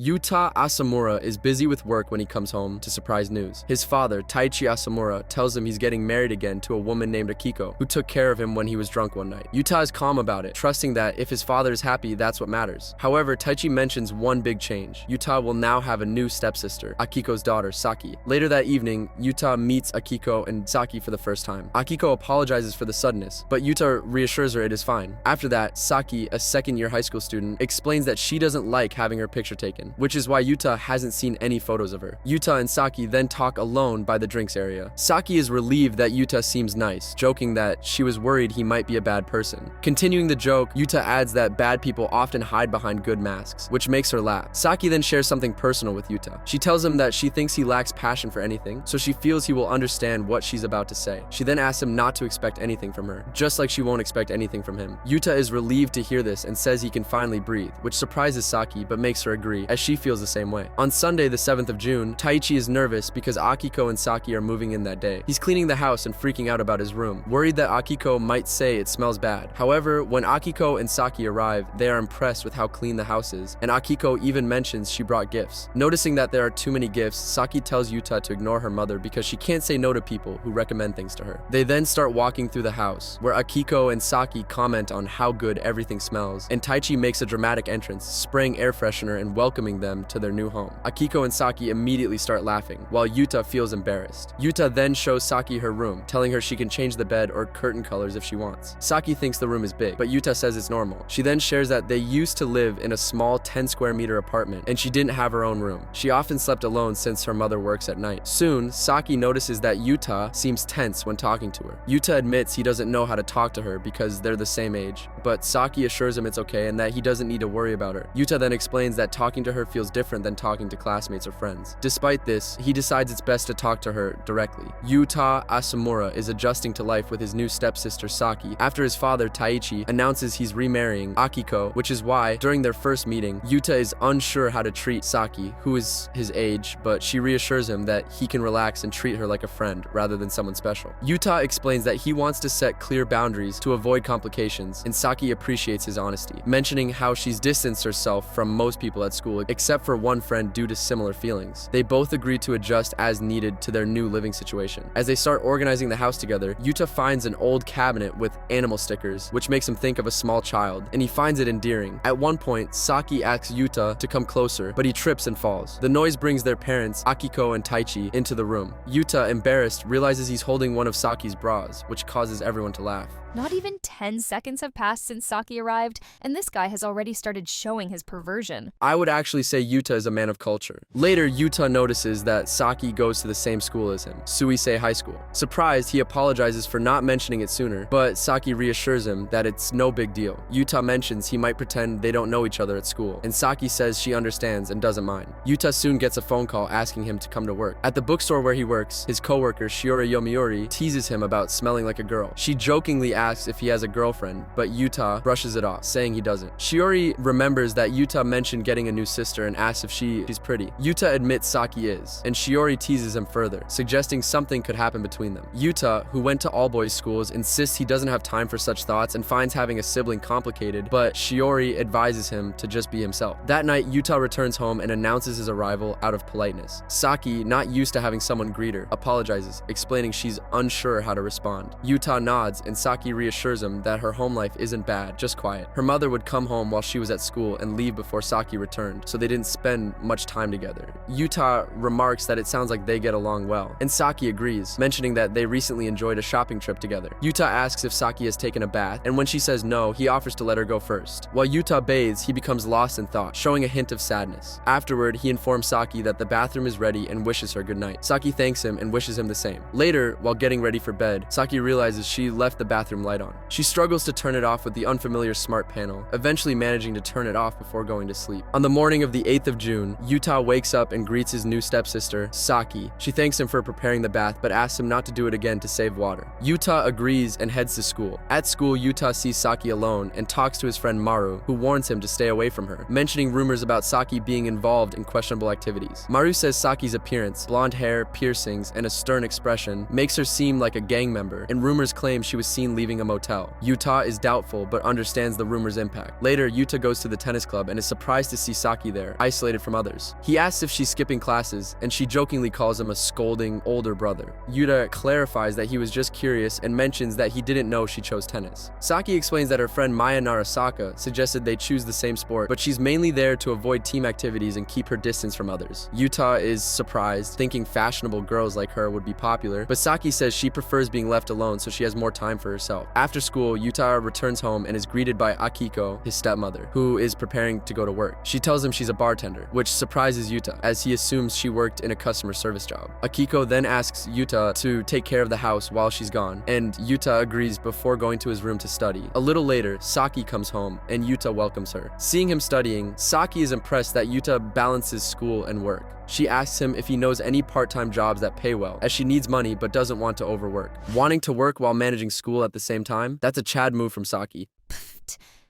Yuta Asamura is busy with work when he comes home to surprise news. His father, Taichi Asamura, tells him he's getting married again to a woman named Akiko, who took care of him when he was drunk one night. Yuta is calm about it, trusting that if his father is happy, that's what matters. However, Taichi mentions one big change. Yuta will now have a new stepsister, Akiko's daughter, Saki. Later that evening, Yuta meets Akiko and Saki for the first time. Akiko apologizes for the suddenness, but Yuta reassures her it is fine. After that, Saki, a second-year high school student, explains that she doesn't like having her picture taken, which is why Yuta hasn't seen any photos of her. Yuta and Saki then talk alone by the drinks area. Saki is relieved that Yuta seems nice, joking that she was worried he might be a bad person. Continuing the joke, Yuta adds that bad people often hide behind good masks, which makes her laugh. Saki then shares something personal with Yuta. She tells him that she thinks he lacks passion for anything, so she feels he will understand what she's about to say. She then asks him not to expect anything from her, just like she won't expect anything from him. Yuta is relieved to hear this and says he can finally breathe, which surprises Saki but makes her agree, as she feels the same way. On Sunday, the 7th of June, Taichi is nervous because Akiko and Saki are moving in that day. He's cleaning the house and freaking out about his room, worried that Akiko might say it smells bad. However, when Akiko and Saki arrive, they are impressed with how clean the house is, and Akiko even mentions she brought gifts. Noticing that there are too many gifts, Saki tells Yuta to ignore her mother because she can't say no to people who recommend things to her. They then start walking through the house, where Akiko and Saki comment on how good everything smells, and Taichi makes a dramatic entrance, spraying air freshener and welcoming them to their new home. Akiko and Saki immediately start laughing, while Yuta feels embarrassed. Yuta then shows Saki her room, telling her she can change the bed or curtain colors if she wants. Saki thinks the room is big, but Yuta says it's normal. She then shares that they used to live in a small 10 square meter apartment, and she didn't have her own room. She often slept alone since her mother works at night. Soon, Saki notices that Yuta seems tense when talking to her. Yuta admits he doesn't know how to talk to her because they're the same age, but Saki assures him it's okay and that he doesn't need to worry about her. Yuta then explains that talking to her feels different than talking to classmates or friends. Despite this, he decides it's best to talk to her directly. Yuta Asamura is adjusting to life with his new stepsister Saki after his father Taichi announces he's remarrying Akiko, which is why, during their first meeting, Yuta is unsure how to treat Saki, who is his age, but she reassures him that he can relax and treat her like a friend rather than someone special. Yuta explains that he wants to set clear boundaries to avoid complications, and Saki appreciates his honesty, mentioning how she's distanced herself from most people at school except for one friend due to similar feelings. They both agree to adjust as needed to their new living situation. As they start organizing the house together, Yuta finds an old cabinet with animal stickers, which makes him think of a small child, and he finds it endearing. At one point, Saki asks Yuta to come closer, but he trips and falls. The noise brings their parents, Akiko and Taichi, into the room. Yuta, embarrassed, realizes he's holding one of Saki's bras, which causes everyone to laugh. Not even 10 seconds have passed since Saki arrived, and this guy has already started showing his perversion. I would actually say Yuta is a man of culture. Later, Yuta notices that Saki goes to the same school as him, Suisei High School. Surprised, he apologizes for not mentioning it sooner, but Saki reassures him that it's no big deal. Yuta mentions he might pretend they don't know each other at school, and Saki says she understands and doesn't mind. Yuta soon gets a phone call asking him to come to work. At the bookstore where he works, his coworker Shiori Yomiuri teases him about smelling like a girl. She jokingly asks if he has a girlfriend, but Yuta brushes it off, saying he doesn't. Shiori remembers that Yuta mentioned getting a new sister and asks if she's pretty. Yuta admits Saki is, and Shiori teases him further, suggesting something could happen between them. Yuta, who went to all-boys schools, insists he doesn't have time for such thoughts and finds having a sibling complicated, but Shiori advises him to just be himself. That night, Yuta returns home and announces his arrival out of politeness. Saki, not used to having someone greet her, apologizes, explaining she's unsure how to respond. Yuta nods, and Saki reassures him that her home life isn't bad, just quiet. Her mother would come home while she was at school and leave before Saki returned, so they didn't spend much time together. Yuta remarks that it sounds like they get along well, and Saki agrees, mentioning that they recently enjoyed a shopping trip together. Yuta asks if Saki has taken a bath, and when she says no, he offers to let her go first. While Yuta bathes, he becomes lost in thought, showing a hint of sadness. Afterward, he informs Saki that the bathroom is ready and wishes her good night. Saki thanks him and wishes him the same. Later, while getting ready for bed, Saki realizes she left the bathroom light on. She struggles to turn it off with the unfamiliar smart panel, eventually managing to turn it off before going to sleep. On the morning of the 8th of June, Yuta wakes up and greets his new stepsister, Saki. She thanks him for preparing the bath, but asks him not to do it again to save water. Yuta agrees and heads to school. At school, Yuta sees Saki alone and talks to his friend Maru, who warns him to stay away from her, mentioning rumors about Saki being involved in questionable activities. Maru says Saki's appearance, blonde hair, piercings, and a stern expression makes her seem like a gang member, and rumors claim she was seen leaving leaving a motel. Yuta is doubtful but understands the rumor's impact. Later, Yuta goes to the tennis club and is surprised to see Saki there, isolated from others. He asks if she's skipping classes, and she jokingly calls him a scolding older brother. Yuta clarifies that he was just curious and mentions that he didn't know she chose tennis. Saki explains that her friend Maya Narasaka suggested they choose the same sport, but she's mainly there to avoid team activities and keep her distance from others. Yuta is surprised, thinking fashionable girls like her would be popular, but Saki says she prefers being left alone so she has more time for herself. After school, Yuta returns home and is greeted by Akiko, his stepmother, who is preparing to go to work. She tells him she's a bartender, which surprises Yuta, as he assumes she worked in a customer service job. Akiko then asks Yuta to take care of the house while she's gone, and Yuta agrees before going to his room to study. A little later, Saki comes home, and Yuta welcomes her. Seeing him studying, Saki is impressed that Yuta balances school and work. She asks him if he knows any part-time jobs that pay well, as she needs money but doesn't want to overwork. Wanting to work while managing school at the same time? That's a Chad move from Saki.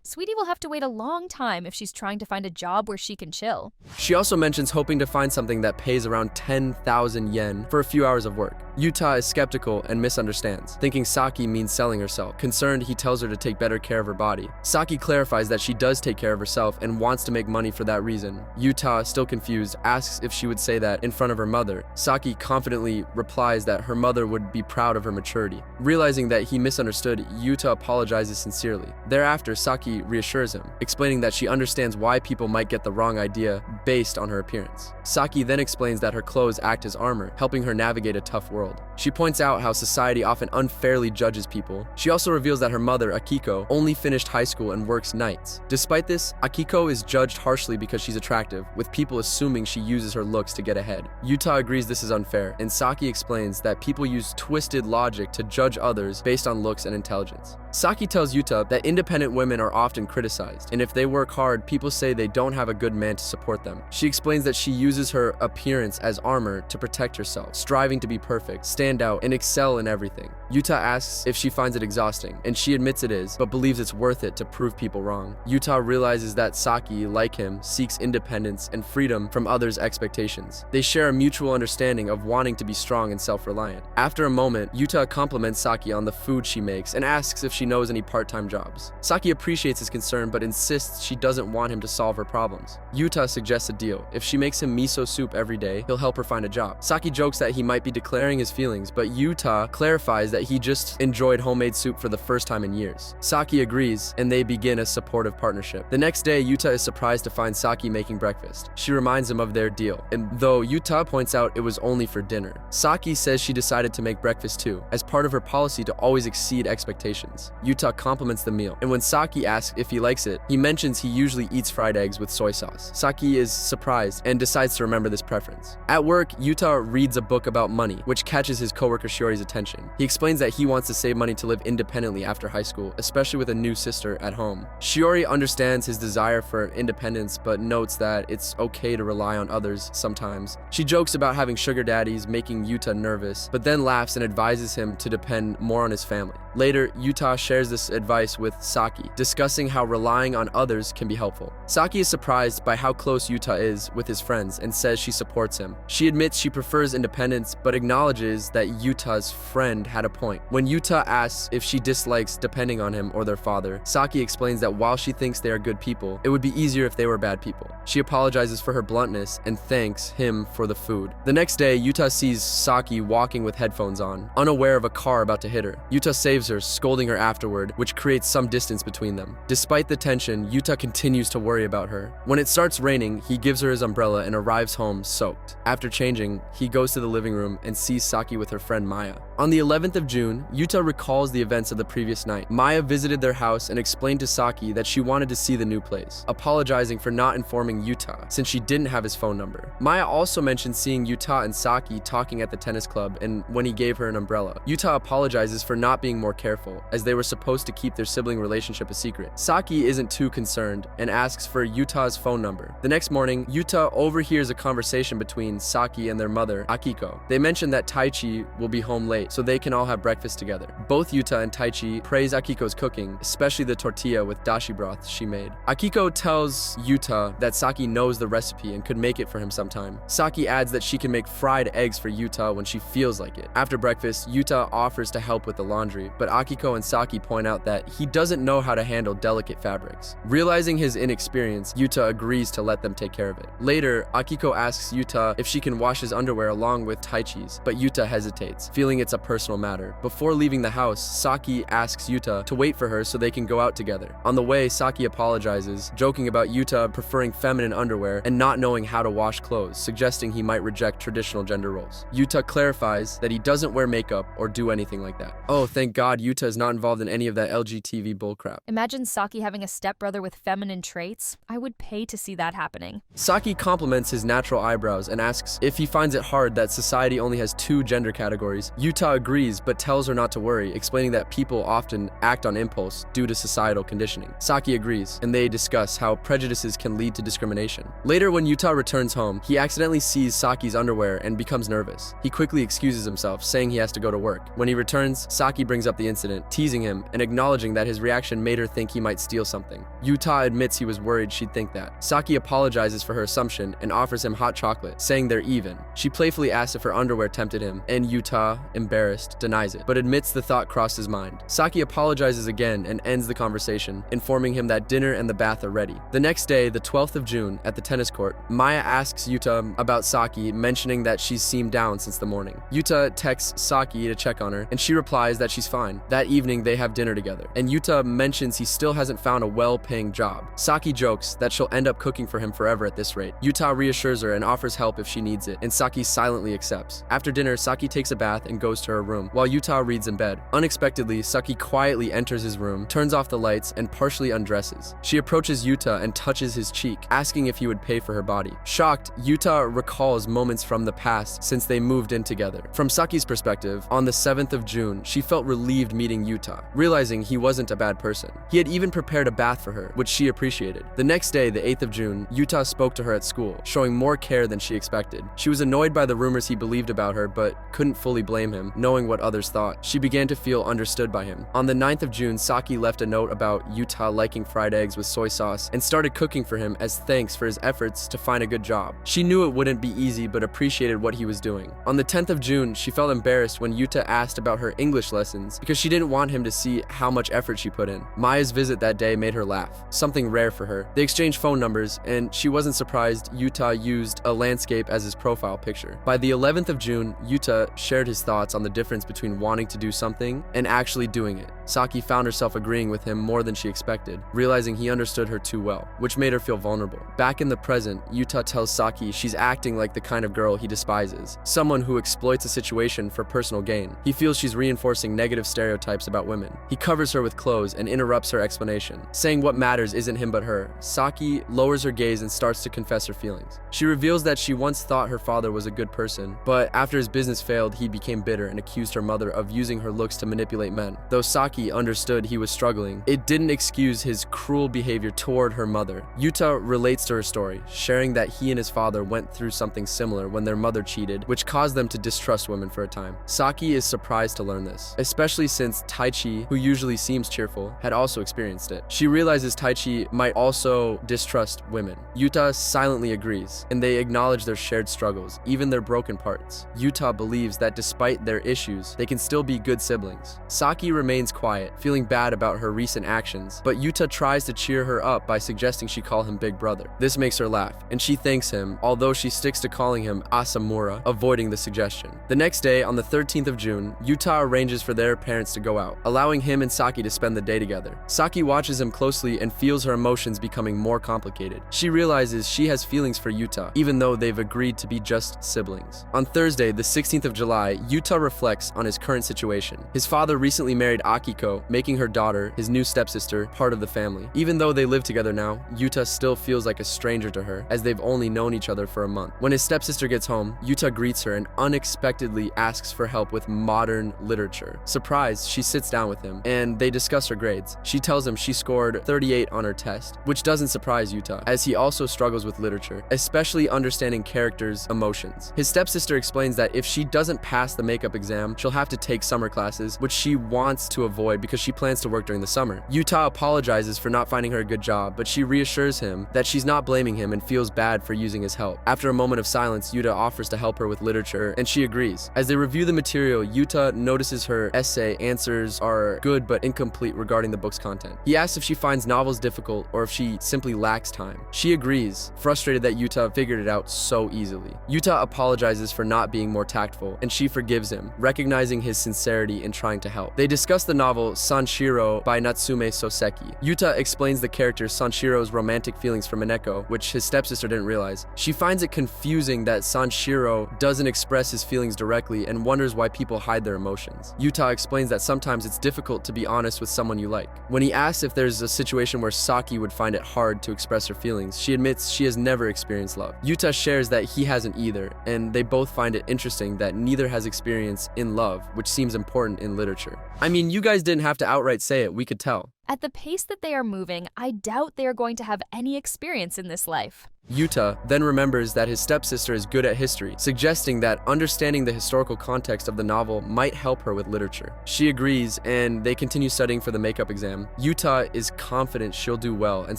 Sweetie will have to wait a long time if she's trying to find a job where she can chill. She also mentions hoping to find something that pays around 10,000 yen for a few hours of work. Yuta is skeptical and misunderstands, thinking Saki means selling herself. Concerned, he tells her to take better care of her body. Saki clarifies that she does take care of herself and wants to make money for that reason. Yuta, still confused, asks if she would say that in front of her mother. Saki confidently replies that her mother would be proud of her maturity. Realizing that he misunderstood, Yuta apologizes sincerely. Thereafter, Saki reassures him, explaining that she understands why people might get the wrong idea based on her appearance. Saki then explains that her clothes act as armor, helping her navigate a tough world. She points out how society often unfairly judges people. She also reveals that her mother, Akiko, only finished high school and works nights. Despite this, Akiko is judged harshly because she's attractive, with people assuming she uses her looks to get ahead. Yuta agrees this is unfair, and Saki explains that people use twisted logic to judge others based on looks and intelligence. Saki tells Yuta that independent women are often criticized, and if they work hard, people say they don't have a good man to support them. She explains that she uses her appearance as armor to protect herself, striving to be perfect, stand out, and excel in everything. Yuta asks if she finds it exhausting, and she admits it is, but believes it's worth it to prove people wrong. Yuta realizes that Saki, like him, seeks independence and freedom from others' expectations. They share a mutual understanding of wanting to be strong and self-reliant. After a moment, Yuta compliments Saki on the food she makes and asks if she knows any part-time jobs. Saki appreciates his concern but insists she doesn't want him to solve her problems. Yuta suggests a deal. If she makes him miso soup every day, he'll help her find a job. Saki jokes that he might be declaring his feelings, but Yuta clarifies that he just enjoyed homemade soup for the first time in years. Saki agrees, and they begin a supportive partnership. The next day, Yuta is surprised to find Saki making breakfast. She reminds him of their deal, and though Yuta points out it was only for dinner, Saki says she decided to make breakfast too, as part of her policy to always exceed expectations. Yuta compliments the meal, and when Saki asks if he likes it, he mentions he usually eats fried eggs with soy sauce. Saki is surprised and decides to remember this preference. At work, Yuta reads a book about money, which catches his coworker Shiori's attention. He explains that he wants to save money to live independently after high school, especially with a new sister at home. Shiori understands his desire for independence, but notes that it's okay to rely on others sometimes. She jokes about having sugar daddies, making Yuta nervous, but then laughs and advises him to depend more on his family. Later, Yuta shares this advice with Saki, discussing how relying on others can be helpful. Saki is surprised by how close Yuta is with his friends and says she supports him. She admits she prefers independence, but acknowledges that Yuta's friend had a point. When Yuta asks if she dislikes depending on him or their father, Saki explains that while she thinks they are good people, it would be easier if they were bad people. She apologizes for her bluntness and thanks him for the food. The next day, Yuta sees Saki walking with headphones on, unaware of a car about to hit her. Yuta saves her, scolding her afterward, which creates some distance between them. Despite the tension, Yuta continues to worry about her. When it starts raining, he gives her his umbrella and arrives home soaked. After changing, he goes to the living room and sees Saki with her friend Maya. On the 11th of June, Yuta recalls the events of the previous night. Maya visited their house and explained to Saki that she wanted to see the new place, apologizing for not informing Yuta since she didn't have his phone number. Maya also mentioned seeing Yuta and Saki talking at the tennis club and when he gave her an umbrella. Yuta apologizes for not being more careful, as they were supposed to keep their sibling relationship a secret. Saki isn't too concerned and asks for Yuta's phone number. The next morning, Yuta overhears a conversation between Saki and their mother, Akiko. They mention that Taichi will be home late, so they can all have breakfast together. Both Yuta and Taichi praise Akiko's cooking, especially the tortilla with dashi broth she made. Akiko tells Yuta that Saki knows the recipe and could make it for him sometime. Saki adds that she can make fried eggs for Yuta when she feels like it. After breakfast, Yuta offers to help with the laundry, but Akiko and Saki Saki point out that he doesn't know how to handle delicate fabrics. Realizing his inexperience, Yuta agrees to let them take care of it. Later, Akiko asks Yuta if she can wash his underwear along with Taichi's, but Yuta hesitates, feeling it's a personal matter. Before leaving the house, Saki asks Yuta to wait for her so they can go out together. On the way, Saki apologizes, joking about Yuta preferring feminine underwear and not knowing how to wash clothes, suggesting he might reject traditional gender roles. Yuta clarifies that he doesn't wear makeup or do anything like that. Oh, thank God Yuta is not involved in any of that LGTV bullcrap. Imagine Saki having a stepbrother with feminine traits. I would pay to see that happening. Saki compliments his natural eyebrows and asks if he finds it hard that society only has 2 gender categories. Yuta agrees but tells her not to worry, explaining that people often act on impulse due to societal conditioning. Saki agrees, and they discuss how prejudices can lead to discrimination. Later, when Yuta returns home, he accidentally sees Saki's underwear and becomes nervous. He quickly excuses himself, saying he has to go to work. When he returns, Saki brings up the incident, teasing him and acknowledging that his reaction made her think he might steal something. Yuta admits he was worried she'd think that. Saki apologizes for her assumption and offers him hot chocolate, saying they're even. She playfully asks if her underwear tempted him, and Yuta, embarrassed, denies it, but admits the thought crossed his mind. Saki apologizes again and ends the conversation, informing him that dinner and the bath are ready. The next day, the 12th of June, at the tennis court, Maya asks Yuta about Saki, mentioning that she's seemed down since the morning. Yuta texts Saki to check on her, and she replies that she's fine. That evening, they have dinner together, and Yuta mentions he still hasn't found a well-paying job. Saki jokes that she'll end up cooking for him forever at this rate. Yuta reassures her and offers help if she needs it, and Saki silently accepts. After dinner, Saki takes a bath and goes to her room, while Yuta reads in bed. Unexpectedly, Saki quietly enters his room, turns off the lights, and partially undresses. She approaches Yuta and touches his cheek, asking if he would pay for her body. Shocked, Yuta recalls moments from the past since they moved in together. From Saki's perspective, on the 7th of June, she felt relieved meeting Yuta, realizing he wasn't a bad person. He had even prepared a bath for her, which she appreciated. The next day, the 8th of June, Yuta spoke to her at school, showing more care than she expected. She was annoyed by the rumors he believed about her, but couldn't fully blame him, knowing what others thought. She began to feel understood by him. On the 9th of June, Saki left a note about Yuta liking fried eggs with soy sauce and started cooking for him as thanks for his efforts to find a good job. She knew it wouldn't be easy, but appreciated what he was doing. On the 10th of June, she felt embarrassed when Yuta asked about her English lessons because she didn't want him to see how much effort she put in. Maya's visit that day made her laugh, something rare for her. They exchanged phone numbers, and she wasn't surprised Yuta used a landscape as his profile picture. By the 11th of June, Yuta shared his thoughts on the difference between wanting to do something and actually doing it. Saki found herself agreeing with him more than she expected, realizing he understood her too well, which made her feel vulnerable. Back in the present, Yuta tells Saki she's acting like the kind of girl he despises, someone who exploits a situation for personal gain. He feels she's reinforcing negative stereotypes about women. He covers her with clothes and interrupts her explanation, saying what matters isn't him but her. Saki lowers her gaze and starts to confess her feelings. She reveals that she once thought her father was a good person, but after his business failed, he became bitter and accused her mother of using her looks to manipulate men. Though Saki understood he was struggling, it didn't excuse his cruel behavior toward her mother. Yuta relates to her story, sharing that he and his father went through something similar when their mother cheated, which caused them to distrust women for a time. Saki is surprised to learn this, especially since Taichi, who usually seems cheerful, had also experienced it. She realizes Taichi might also distrust women. Yuta silently agrees, and they acknowledge their shared struggles, even their broken parts. Yuta believes that despite their issues, they can still be good siblings. Saki remains quiet, feeling bad about her recent actions, but Yuta tries to cheer her up by suggesting she call him Big Brother. This makes her laugh, and she thanks him, although she sticks to calling him Asamura, avoiding the suggestion. The next day, on the 13th of June, Yuta arranges for their parents to go out, allowing him and Saki to spend the day together. Saki watches him closely and feels her emotions becoming more complicated. She realizes she has feelings for Yuta, even though they've agreed to be just siblings. On Thursday, the 16th of July, Yuta reflects on his current situation. His father recently married Akiko, making her daughter, his new stepsister, part of the family. Even though they live together now, Yuta still feels like a stranger to her, as they've only known each other for a month. When his stepsister gets home, Yuta greets her and unexpectedly asks for help with modern literature. Surprised, she sits down with him, and they discuss her grades. She tells him she scored 38 on her test, which doesn't surprise Yuta, as he also struggles with literature, especially understanding characters' emotions. His stepsister explains that if she doesn't pass the makeup exam, she'll have to take summer classes, which she wants to avoid because she plans to work during the summer. Yuta apologizes for not finding her a good job, but she reassures him that she's not blaming him and feels bad for using his help. After a moment of silence, Yuta offers to help her with literature, and she agrees. As they review the material, Yuta notices her essay answers are are good but incomplete regarding the book's content. He asks if she finds novels difficult or if she simply lacks time. She agrees, frustrated that Yuta figured it out so easily. Yuta apologizes for not being more tactful, and she forgives him, recognizing his sincerity in trying to help. They discuss the novel Sanshiro by Natsume Soseki. Yuta explains the character Sanshiro's romantic feelings for Mineko, which his stepsister didn't realize. She finds it confusing that Sanshiro doesn't express his feelings directly and wonders why people hide their emotions. Yuta explains that sometimes it's difficult to be honest with someone you like. When he asks if there's a situation where Saki would find it hard to express her feelings, she admits she has never experienced love. Yuta shares that he hasn't either, and they both find it interesting that neither has experience in love, which seems important in literature. I mean, you guys didn't have to outright say it, we could tell. At the pace that they are moving, I doubt they are going to have any experience in this life. Yuta then remembers that his stepsister is good at history, suggesting that understanding the historical context of the novel might help her with literature. She agrees, and they continue studying for the makeup exam. Yuta is confident she'll do well and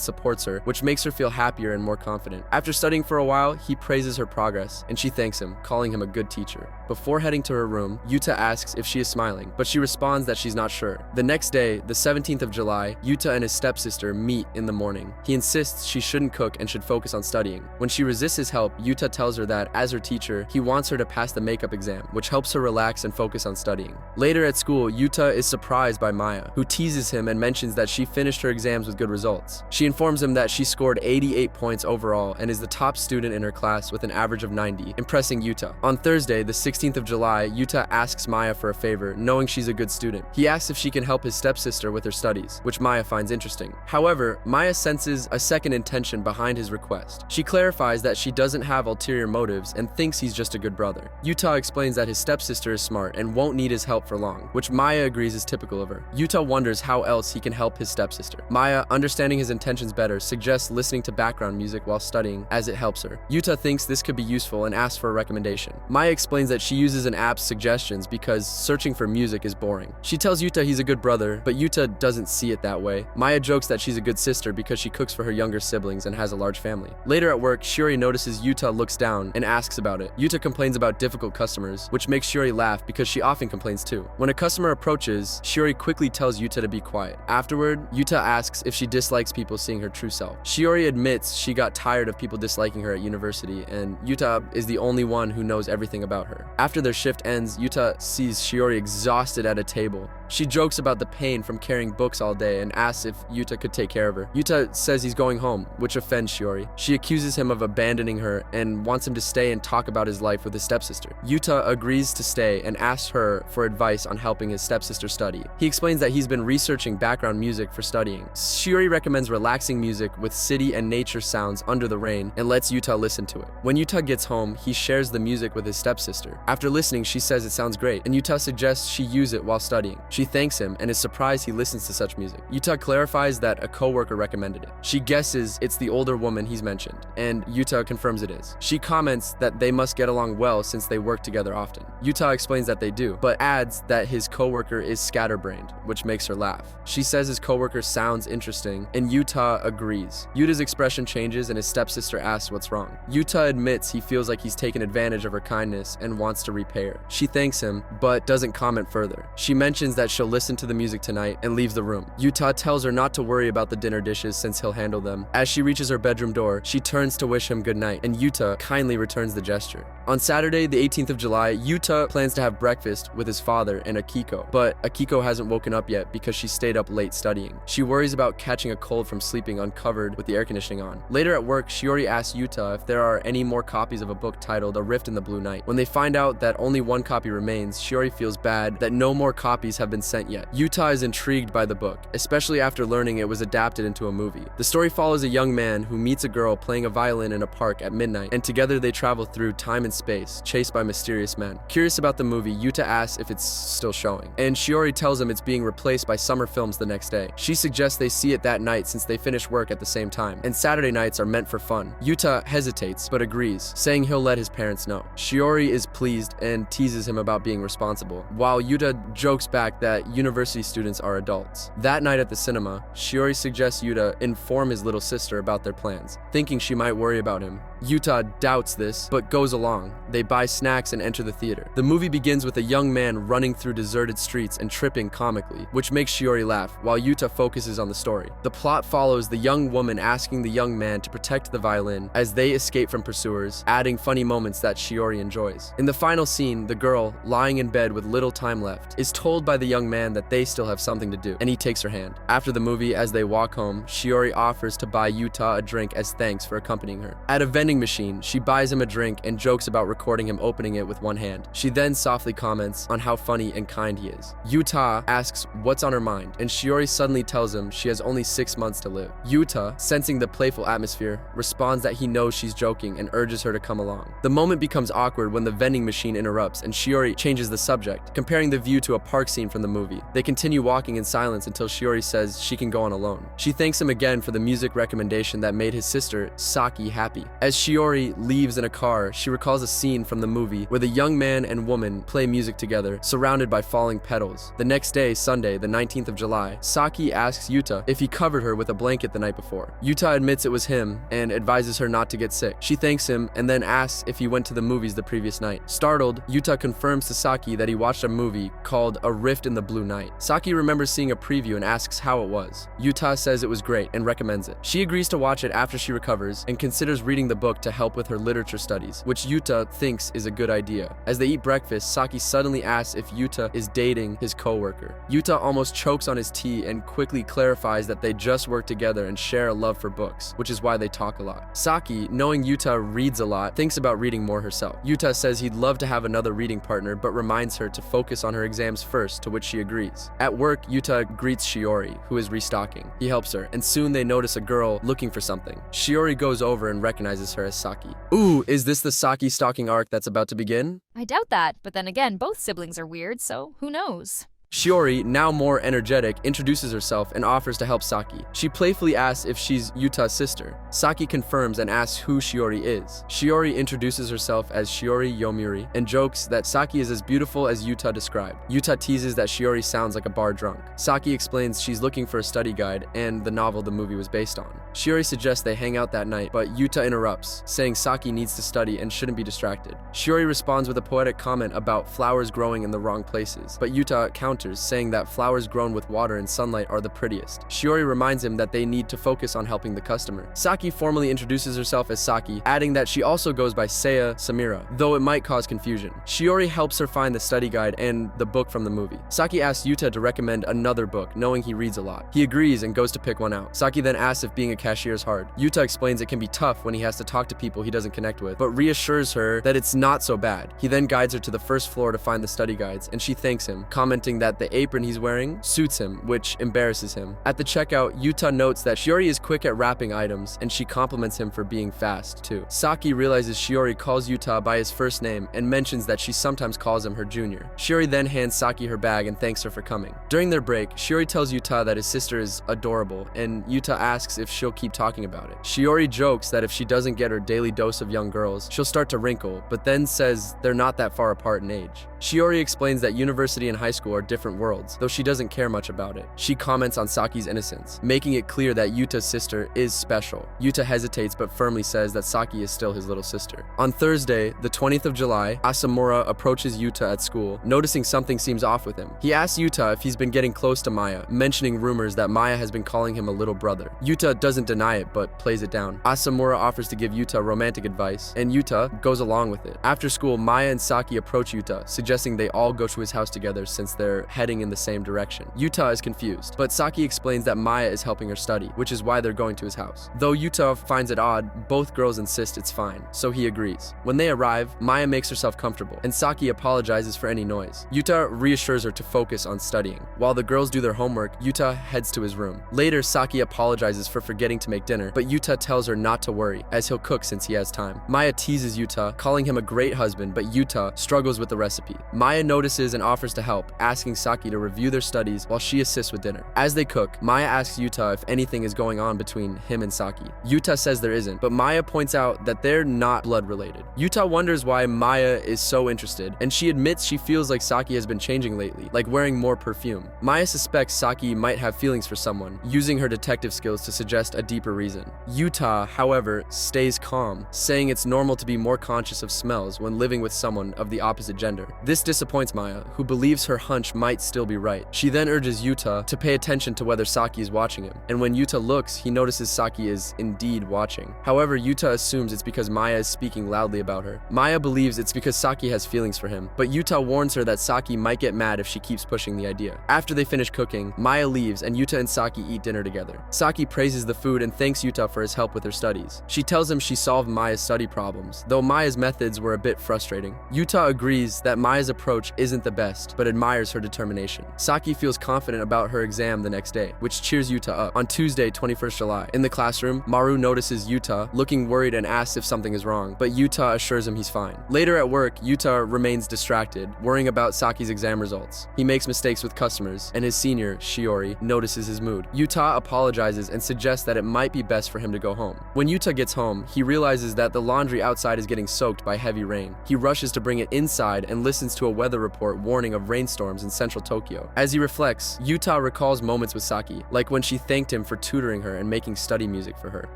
supports her, which makes her feel happier and more confident. After studying for a while, he praises her progress, and she thanks him, calling him a good teacher. Before heading to her room, Yuta asks if she is smiling, but she responds that she's not sure. The next day, the 17th of July, Yuta and his stepsister meet in the morning. He insists she shouldn't cook and should focus on studying. When she resists his help, Yuta tells her that, as her teacher, he wants her to pass the makeup exam, which helps her relax and focus on studying. Later at school, Yuta is surprised by Maya, who teases him and mentions that she finished her exams with good results. She informs him that she scored 88 points overall and is the top student in her class with an average of 90, impressing Yuta. On Thursday, the 16th of July, Yuta asks Maya for a favor, knowing she's a good student. He asks if she can help his stepsister with her studies, which Maya finds interesting. However, Maya senses a second intention behind his request. She clarifies that she doesn't have ulterior motives and thinks he's just a good brother. Yuta explains that his stepsister is smart and won't need his help for long, which Maya agrees is typical of her. Yuta wonders how else he can help his stepsister. Maya, understanding his intentions better, suggests listening to background music while studying as it helps her. Yuta thinks this could be useful and asks for a recommendation. Maya explains that she uses an app's suggestions because searching for music is boring. She tells Yuta he's a good brother, but Yuta doesn't see it that way. Maya jokes that she's a good sister because she cooks for her younger siblings and has a large family. Later at work, Shiori notices Yuta looks down and asks about it. Yuta complains about difficult customers, which makes Shiori laugh because she often complains too. When a customer approaches, Shiori quickly tells Yuta to be quiet. Afterward, Yuta asks if she dislikes people seeing her true self. Shiori admits she got tired of people disliking her at university, and Yuta is the only one who knows everything about her. After their shift ends, Yuta sees Shiori exhausted at a table. She jokes about the pain from carrying books all day and asks if Yuta could take care of her. Yuta says he's going home, which offends Shiori. She accuses him of abandoning her and wants him to stay and talk about his life with his stepsister. Yuta agrees to stay and asks her for advice on helping his stepsister study. He explains that he's been researching background music for studying. Shiori recommends relaxing music with city and nature sounds under the rain and lets Yuta listen to it. When Yuta gets home, he shares the music with his stepsister. After listening, she says it sounds great, and Yuta suggests she use it while studying. She thanks him and is surprised he listens to such music. Yuta clarifies that a coworker recommended it. She guesses it's the older woman he's mentioned, and Yuta confirms it is. She comments that they must get along well since they work together often. Yuta explains that they do, but adds that his coworker is scatterbrained, which makes her laugh. She says his coworker sounds interesting, and Yuta agrees. Yuta's expression changes and his stepsister asks what's wrong. Yuta admits he feels like he's taken advantage of her kindness and wants to repay her. She thanks him, but doesn't comment further. She mentions that she'll listen to the music tonight and leaves the room. Yuta tells her not to worry about the dinner dishes since he'll handle them. As she reaches her bedroom door, she turns to wish him good night, and Yuta kindly returns the gesture. On Saturday, the 18th of July, Yuta plans to have breakfast with his father and Akiko, but Akiko hasn't woken up yet because she stayed up late studying. She worries about catching a cold from sleeping uncovered with the air conditioning on. Later at work, Shiori asks Yuta if there are any more copies of a book titled A Rift in the Blue Night. When they find out that only one copy remains, Shiori feels bad that no more copies have been sent yet. Yuta is intrigued by the book, especially after learning it was adapted into a movie. The story follows a young man who meets a girl playing a violin in a park at midnight, and together they travel through time and space, chased by mysterious men. Curious about the movie, Yuta asks if it's still showing, and Shiori tells him it's being replaced by summer films the next day. She suggests they see it that night since they finish work at the same time, and Saturday nights are meant for fun. Yuta hesitates, but agrees, saying he'll let his parents know. Shiori is pleased and teases him about being responsible, while Yuta jokes back that university students are adults. That night at the cinema, Shiori suggests Yuta inform his little sister about their plans, thinking she might worry about him. Yuta doubts this, but goes along. song. They buy snacks and enter the theater. The movie begins with a young man running through deserted streets and tripping comically, which makes Shiori laugh, while Yuta focuses on the story. The plot follows the young woman asking the young man to protect the violin as they escape from pursuers, adding funny moments that Shiori enjoys. In the final scene, the girl, lying in bed with little time left, is told by the young man that they still have something to do, and he takes her hand. After the movie, as they walk home, Shiori offers to buy Yuta a drink as thanks for accompanying her. At a vending machine, she buys him a drink and jokes about recording him opening it with one hand. She then softly comments on how funny and kind he is. Yuta asks what's on her mind, and Shiori suddenly tells him she has only 6 months to live. Yuta, sensing the playful atmosphere, responds that he knows she's joking and urges her to come along. The moment becomes awkward when the vending machine interrupts and Shiori changes the subject, comparing the view to a park scene from the movie. They continue walking in silence until Shiori says she can go on alone. She thanks him again for the music recommendation that made his sister, Saki, happy. As Shiori leaves in a car, she recalls a scene from the movie where the young man and woman play music together, surrounded by falling petals. The next day, Sunday, the 19th of July, Saki asks Yuta if he covered her with a blanket the night before. Yuta admits it was him and advises her not to get sick. She thanks him and then asks if he went to the movies the previous night. Startled, Yuta confirms to Saki that he watched a movie called A Rift in the Blue Night. Saki remembers seeing a preview and asks how it was. Yuta says it was great and recommends it. She agrees to watch it after she recovers and considers reading the book to help with her literature studies, which Yuta thinks is a good idea. As they eat breakfast, Saki suddenly asks if Yuta is dating his co-worker. Yuta almost chokes on his tea and quickly clarifies that they just work together and share a love for books, which is why they talk a lot. Saki, knowing Yuta reads a lot, thinks about reading more herself. Yuta says he'd love to have another reading partner, but reminds her to focus on her exams first, to which she agrees. At work, Yuta greets Shiori, who is restocking. He helps her, and soon they notice a girl looking for something. Shiori goes over and recognizes her as Saki. Ooh, is this the Saki stalking arc that's about to begin? I doubt that, but then again, both siblings are weird, so who knows? Shiori, now more energetic, introduces herself and offers to help Saki. She playfully asks if she's Yuta's sister. Saki confirms and asks who Shiori is. Shiori introduces herself as Shiori Yomiuri and jokes that Saki is as beautiful as Yuta described. Yuta teases that Shiori sounds like a bar drunk. Saki explains she's looking for a study guide and the novel the movie was based on. Shiori suggests they hang out that night, but Yuta interrupts, saying Saki needs to study and shouldn't be distracted. Shiori responds with a poetic comment about flowers growing in the wrong places, but Yuta counters, saying that flowers grown with water and sunlight are the prettiest. Shiori reminds him that they need to focus on helping the customer. Saki formally introduces herself as Saki, adding that she also goes by Seiya Samira, though it might cause confusion. Shiori helps her find the study guide and the book from the movie. Saki asks Yuta to recommend another book, knowing he reads a lot. He agrees and goes to pick one out. Saki then asks if being a cashier is hard. Yuta explains it can be tough when he has to talk to people he doesn't connect with, but reassures her that it's not so bad. He then guides her to the first floor to find the study guides, and she thanks him, commenting that the apron he's wearing suits him, which embarrasses him. At the checkout, Yuta notes that Shiori is quick at wrapping items, and she compliments him for being fast, too. Saki realizes Shiori calls Yuta by his first name and mentions that she sometimes calls him her junior. Shiori then hands Saki her bag and thanks her for coming. During their break, Shiori tells Yuta that his sister is adorable, and Yuta asks if she'll keep talking about it. Shiori jokes that if she doesn't get her daily dose of young girls, she'll start to wrinkle, but then says they're not that far apart in age. Shiori explains that university and high school are different worlds, though she doesn't care much about it. She comments on Saki's innocence, making it clear that Yuta's sister is special. Yuta hesitates but firmly says that Saki is still his little sister. On Thursday, the 20th of July, Asamura approaches Yuta at school, noticing something seems off with him. He asks Yuta if he's been getting close to Maya, mentioning rumors that Maya has been calling him a little brother. Yuta doesn't deny it but plays it down. Asamura offers to give Yuta romantic advice, and Yuta goes along with it. After school, Maya and Saki approach Yuta, suggesting they all go to his house together since they're heading in the same direction. Yuta is confused, but Saki explains that Maya is helping her study, which is why they're going to his house. Though Yuta finds it odd, both girls insist it's fine, so he agrees. When they arrive, Maya makes herself comfortable, and Saki apologizes for any noise. Yuta reassures her to focus on studying. While the girls do their homework, Yuta heads to his room. Later, Saki apologizes for forgetting to make dinner, but Yuta tells her not to worry, as he'll cook since he has time. Maya teases Yuta, calling him a great husband, but Yuta struggles with the recipe. Maya notices and offers to help, asking Saki to review their studies while she assists with dinner. As they cook, Maya asks Yuta if anything is going on between him and Saki. Yuta says there isn't, but Maya points out that they're not blood related. Yuta wonders why Maya is so interested, and she admits she feels like Saki has been changing lately, like wearing more perfume. Maya suspects Saki might have feelings for someone, using her detective skills to suggest a a deeper reason. Yuta, however, stays calm, saying it's normal to be more conscious of smells when living with someone of the opposite gender. This disappoints Maya, who believes her hunch might still be right. She then urges Yuta to pay attention to whether Saki is watching him, and when Yuta looks, he notices Saki is indeed watching. However, Yuta assumes it's because Maya is speaking loudly about her. Maya believes it's because Saki has feelings for him, but Yuta warns her that Saki might get mad if she keeps pushing the idea. After they finish cooking, Maya leaves and Yuta and Saki eat dinner together. Saki praises the food and thanks Yuta for his help with her studies. She tells him she solved Maya's study problems, though Maya's methods were a bit frustrating. Yuta agrees that Maya's approach isn't the best, but admires her determination. Saki feels confident about her exam the next day, which cheers Yuta up. On Tuesday, 21st July, in the classroom, Maru notices Yuta looking worried and asks if something is wrong, but Yuta assures him he's fine. Later at work, Yuta remains distracted, worrying about Saki's exam results. He makes mistakes with customers, and his senior, Shiori, notices his mood. Yuta apologizes and suggests that it might be best for him to go home. When Yuta gets home, he realizes that the laundry outside is getting soaked by heavy rain. He rushes to bring it inside and listens to a weather report warning of rainstorms in central Tokyo. As he reflects, Yuta recalls moments with Saki, like when she thanked him for tutoring her and making study music for her.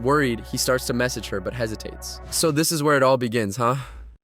Worried, he starts to message her but hesitates. So this is where it all begins, huh?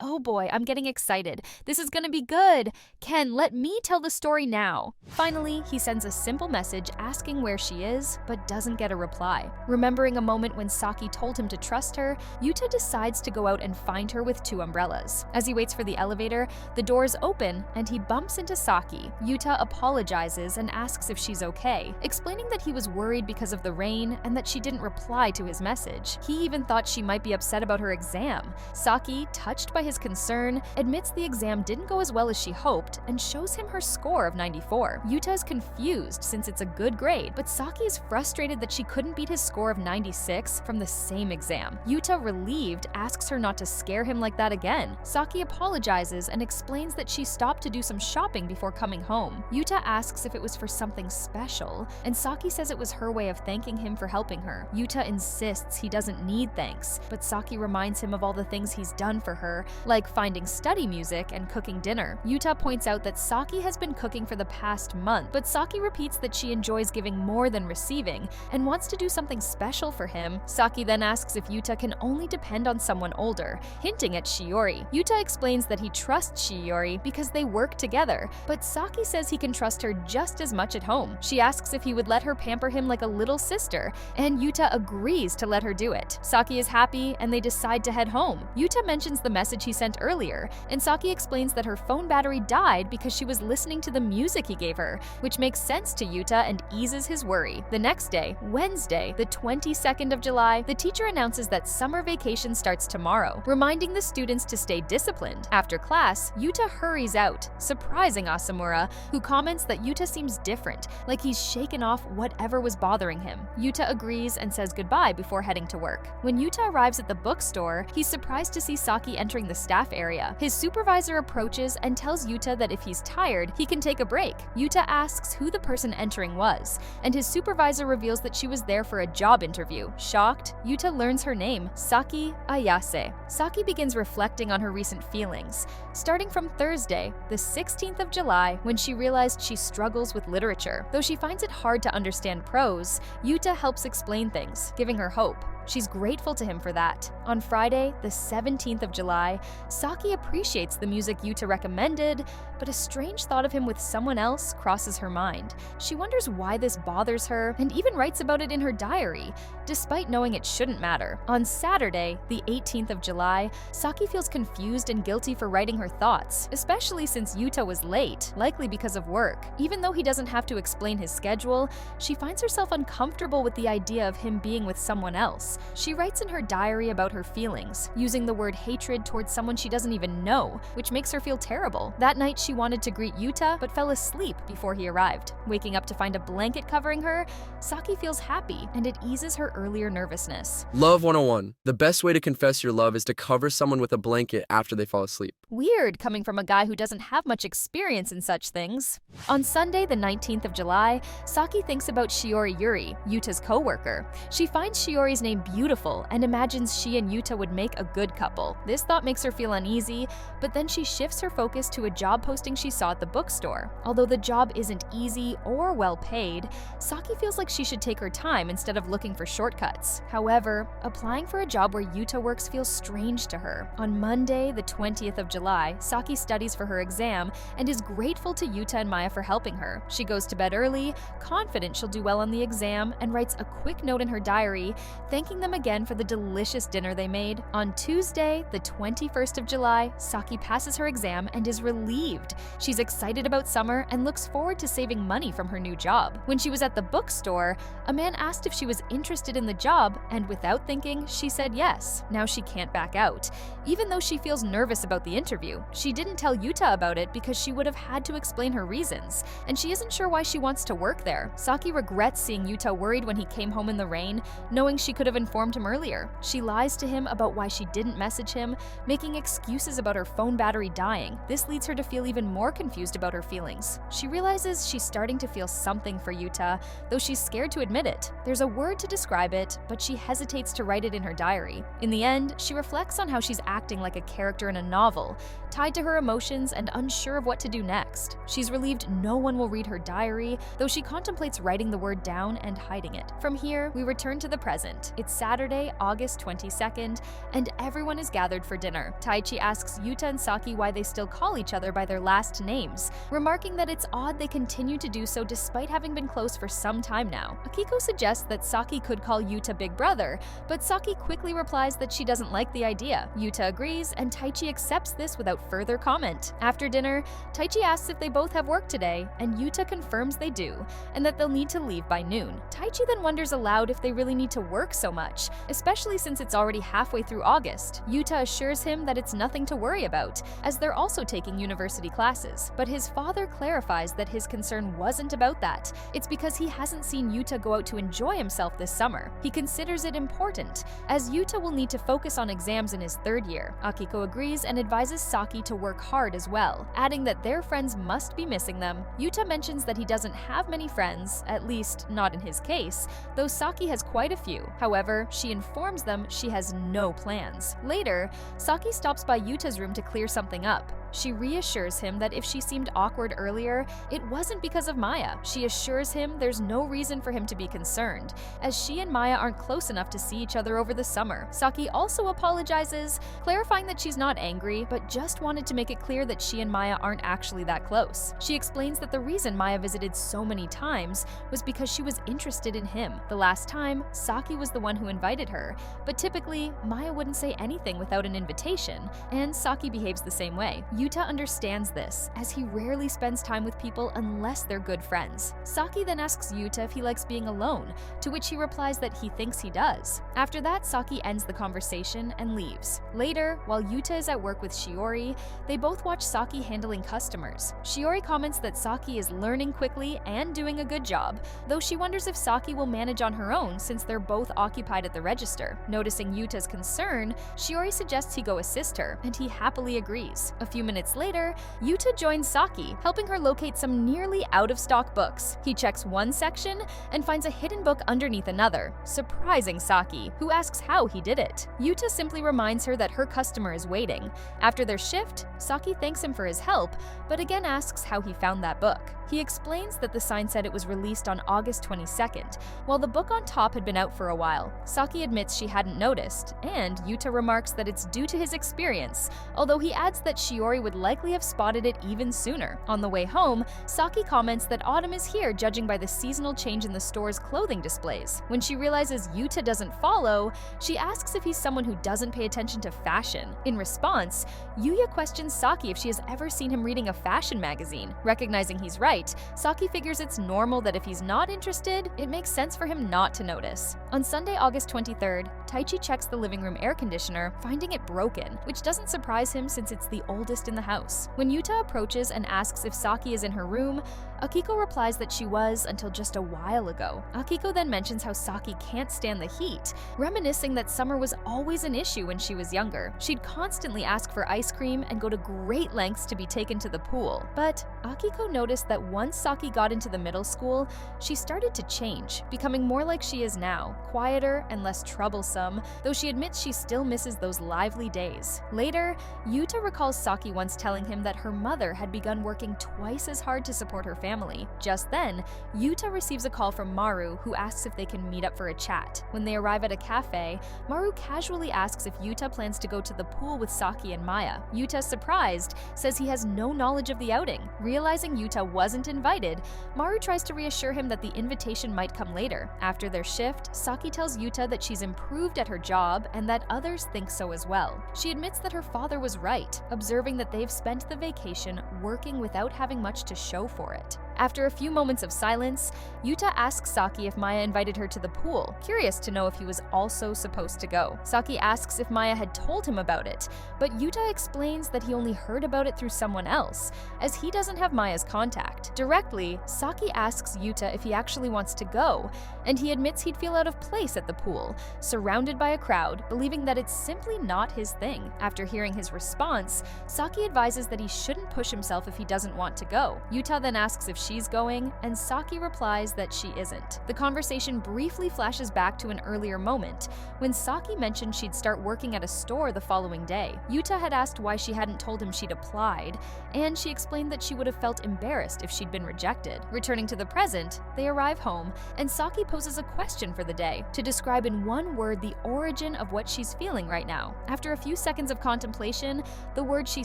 Oh boy, I'm getting excited. This is gonna be good. Ken, let me tell the story now. Finally, he sends a simple message asking where she is, but doesn't get a reply. Remembering a moment when Saki told him to trust her, Yuta decides to go out and find her with 2 umbrellas. As he waits for the elevator, the doors open and he bumps into Saki. Yuta apologizes and asks if she's okay, explaining that he was worried because of the rain and that she didn't reply to his message. He even thought she might be upset about her exam. Saki, touched by his concern, admits the exam didn't go as well as she hoped and shows him her score of 94. Yuta is confused since it's a good grade, but Saki is frustrated that she couldn't beat his score of 96 from the same exam. Yuta, relieved, asks her not to scare him like that again. Saki apologizes and explains that she stopped to do some shopping before coming home. Yuta asks if it was for something special, and Saki says it was her way of thanking him for helping her. Yuta insists he doesn't need thanks, but Saki reminds him of all the things he's done for her, like finding study music and cooking dinner. Yuta points out that Saki has been cooking for the past month, but Saki repeats that she enjoys giving more than receiving and wants to do something special for him. Saki then asks if Yuta can only depend on someone older, hinting at Shiori. Yuta explains that he trusts Shiori because they work together, but Saki says he can trust her just as much at home. She asks if he would let her pamper him like a little sister, and Yuta agrees to let her do it. Saki is happy and they decide to head home. Yuta mentions the message he sent earlier, and Saki explains that her phone battery died because she was listening to the music he gave her, which makes sense to Yuta and eases his worry. The next day, Wednesday, the 22nd of July, the teacher announces that summer vacation starts tomorrow, reminding the students to stay disciplined. After class, Yuta hurries out, surprising Asamura, who comments that Yuta seems different, like he's shaken off whatever was bothering him. Yuta agrees and says goodbye before heading to work. When Yuta arrives at the bookstore, he's surprised to see Saki entering the staff area. His supervisor approaches and tells Yuta that if he's tired, he can take a break. Yuta asks who the person entering was, and his supervisor reveals that she was there for a job interview. Shocked, Yuta learns her name, Saki Ayase. Saki begins reflecting on her recent feelings, starting from Thursday, the 16th of July, when she realized she struggles with literature. Though she finds it hard to understand prose, Yuta helps explain things, giving her hope. She's grateful to him for that. On Friday, the 17th of July, Saki appreciates the music Yuta recommended, but a strange thought of him with someone else crosses her mind. She wonders why this bothers her and even writes about it in her diary, despite knowing it shouldn't matter. On Saturday, the 18th of July, Saki feels confused and guilty for writing her thoughts, especially since Yuta was late, likely because of work. Even though he doesn't have to explain his schedule, she finds herself uncomfortable with the idea of him being with someone else. She writes in her diary about her feelings, using the word hatred towards someone she doesn't even know, which makes her feel terrible. That night, she wanted to greet Yuta, but fell asleep before he arrived. Waking up to find a blanket covering her, Saki feels happy, and it eases her earlier nervousness. Love 101. The best way to confess your love is to cover someone with a blanket after they fall asleep. Weird, coming from a guy who doesn't have much experience in such things. On Sunday, the 19th of July, Saki thinks about Shiori Yuri, Yuta's co-worker. She finds Shiori's name beautiful and imagines she and Yuta would make a good couple. This thought makes her feel uneasy, but then she shifts her focus to a job posting she saw at the bookstore. Although the job isn't easy or well paid, Saki feels like she should take her time instead of looking for shortcuts. However, applying for a job where Yuta works feels strange to her. On Monday, the 20th of July, Saki studies for her exam and is grateful to Yuta and Maya for helping her. She goes to bed early, confident she'll do well on the exam, and writes a quick note in her diary, thanking them again for the delicious dinner they made. On Tuesday, the 21st of July, Saki passes her exam and is relieved. She's excited about summer and looks forward to saving money from her new job. When she was at the bookstore, a man asked if she was interested in the job, and without thinking, she said yes. Now she can't back out. Even though she feels nervous about the interview, she didn't tell Yuta about it because she would have had to explain her reasons, and she isn't sure why she wants to work there. Saki regrets seeing Yuta worried when he came home in the rain, knowing she could have informed him earlier. She lies to him about why she didn't message him, making excuses about her phone battery dying. This leads her to feel even more confused about her feelings. She realizes she's starting to feel something for Yuta, though she's scared to admit it. There's a word to describe it, but she hesitates to write it in her diary. In the end, she reflects on how she's acting like a character in a novel, tied to her emotions and unsure of what to do next. She's relieved no one will read her diary, though she contemplates writing the word down and hiding it. From here, we return to the present. It's Saturday, August 22nd, and everyone is gathered for dinner. Taichi asks Yuta and Saki why they still call each other by their last names, remarking that it's odd they continue to do so despite having been close for some time now. Akiko suggests that Saki could call Yuta Big Brother, but Saki quickly replies that she doesn't like the idea. Yuta agrees, and Taichi accepts this without further comment. After dinner, Taichi asks if they both have work today, and Yuta confirms they do, and that they'll need to leave by noon. Taichi then wonders aloud if they really need to work so much, especially since it's already halfway through August. Yuta assures him that it's nothing to worry about, as they're also taking university classes. But his father clarifies that his concern wasn't about that. It's because he hasn't seen Yuta go out to enjoy himself this summer. He considers it important, as Yuta will need to focus on exams in his third year. Akiko agrees and advises Saki to work hard as well, adding that their friends must be missing them. Yuta mentions that he doesn't have many friends, at least not in his case, though Saki has quite a few. However, she informs them she has no plans. Later, Saki stops by Yuta's room to clear something up. She reassures him that if she seemed awkward earlier, it wasn't because of Maya. She assures him there's no reason for him to be concerned, as she and Maya aren't close enough to see each other over the summer. Saki also apologizes, clarifying that she's not angry, but just wanted to make it clear that she and Maya aren't actually that close. She explains that the reason Maya visited so many times was because she was interested in him. The last time, Saki was the one who invited her, but typically, Maya wouldn't say anything without an invitation, and Saki behaves the same way. Yuta understands this, as he rarely spends time with people unless they're good friends. Saki then asks Yuta if he likes being alone, to which he replies that he thinks he does. After that, Saki ends the conversation and leaves. Later, while Yuta is at work with Shiori, they both watch Saki handling customers. Shiori comments that Saki is learning quickly and doing a good job, though she wonders if Saki will manage on her own since they're both occupied at the register. Noticing Yuta's concern, Shiori suggests he go assist her, and he happily agrees. A few minutes later, Yuta joins Saki, helping her locate some nearly out-of-stock books. He checks one section and finds a hidden book underneath another, surprising Saki, who asks how he did it. Yuta simply reminds her that her customer is waiting. After their shift, Saki thanks him for his help, but again asks how he found that book. He explains that the sign said it was released on August 22nd, while the book on top had been out for a while. Saki admits she hadn't noticed, and Yuta remarks that it's due to his experience, although he adds that Shiori would likely have spotted it even sooner. On the way home, Saki comments that autumn is here judging by the seasonal change in the store's clothing displays. When she realizes Yuta doesn't follow, she asks if he's someone who doesn't pay attention to fashion. In response, Yuya questions Saki if she has ever seen him reading a fashion magazine. Recognizing he's right, Saki figures it's normal that if he's not interested, it makes sense for him not to notice. On Sunday, August 23rd, Taichi checks the living room air conditioner, finding it broken, which doesn't surprise him since it's the oldest in in the house. When Yuta approaches and asks if Saki is in her room, Akiko replies that she was until just a while ago. Akiko then mentions how Saki can't stand the heat, reminiscing that summer was always an issue when she was younger. She'd constantly ask for ice cream and go to great lengths to be taken to the pool. But Akiko noticed that once Saki got into the middle school, she started to change, becoming more like she is now, quieter and less troublesome, though she admits she still misses those lively days. Later, Yuta recalls Saki once telling him that her mother had begun working twice as hard to support her family. Just then, Yuta receives a call from Maru, who asks if they can meet up for a chat. When they arrive at a cafe, Maru casually asks if Yuta plans to go to the pool with Saki and Maya. Yuta, surprised, says he has no knowledge of the outing. Realizing Yuta wasn't invited, Maru tries to reassure him that the invitation might come later. After their shift, Saki tells Yuta that she's improved at her job and that others think so as well. She admits that her father was right, observing that they've spent the vacation working without having much to show for it. After a few moments of silence, Yuta asks Saki if Maya invited her to the pool, curious to know if he was also supposed to go. Saki asks if Maya had told him about it, but Yuta explains that he only heard about it through someone else, as he doesn't have Maya's contact. Directly, Saki asks Yuta if he actually wants to go, and he admits he'd feel out of place at the pool, surrounded by a crowd, believing that it's simply not his thing. After hearing his response, Saki advises that he shouldn't push himself if he doesn't want to go. Yuta then asks if she's going, and Saki replies that she isn't. The conversation briefly flashes back to an earlier moment, when Saki mentioned she'd start working at a store the following day. Yuta had asked why she hadn't told him she'd applied, and she explained that she would have felt embarrassed if she'd been rejected. Returning to the present, they arrive home, and Saki poses a question for the day, to describe in one word the origin of what she's feeling right now. After a few seconds of contemplation, the word she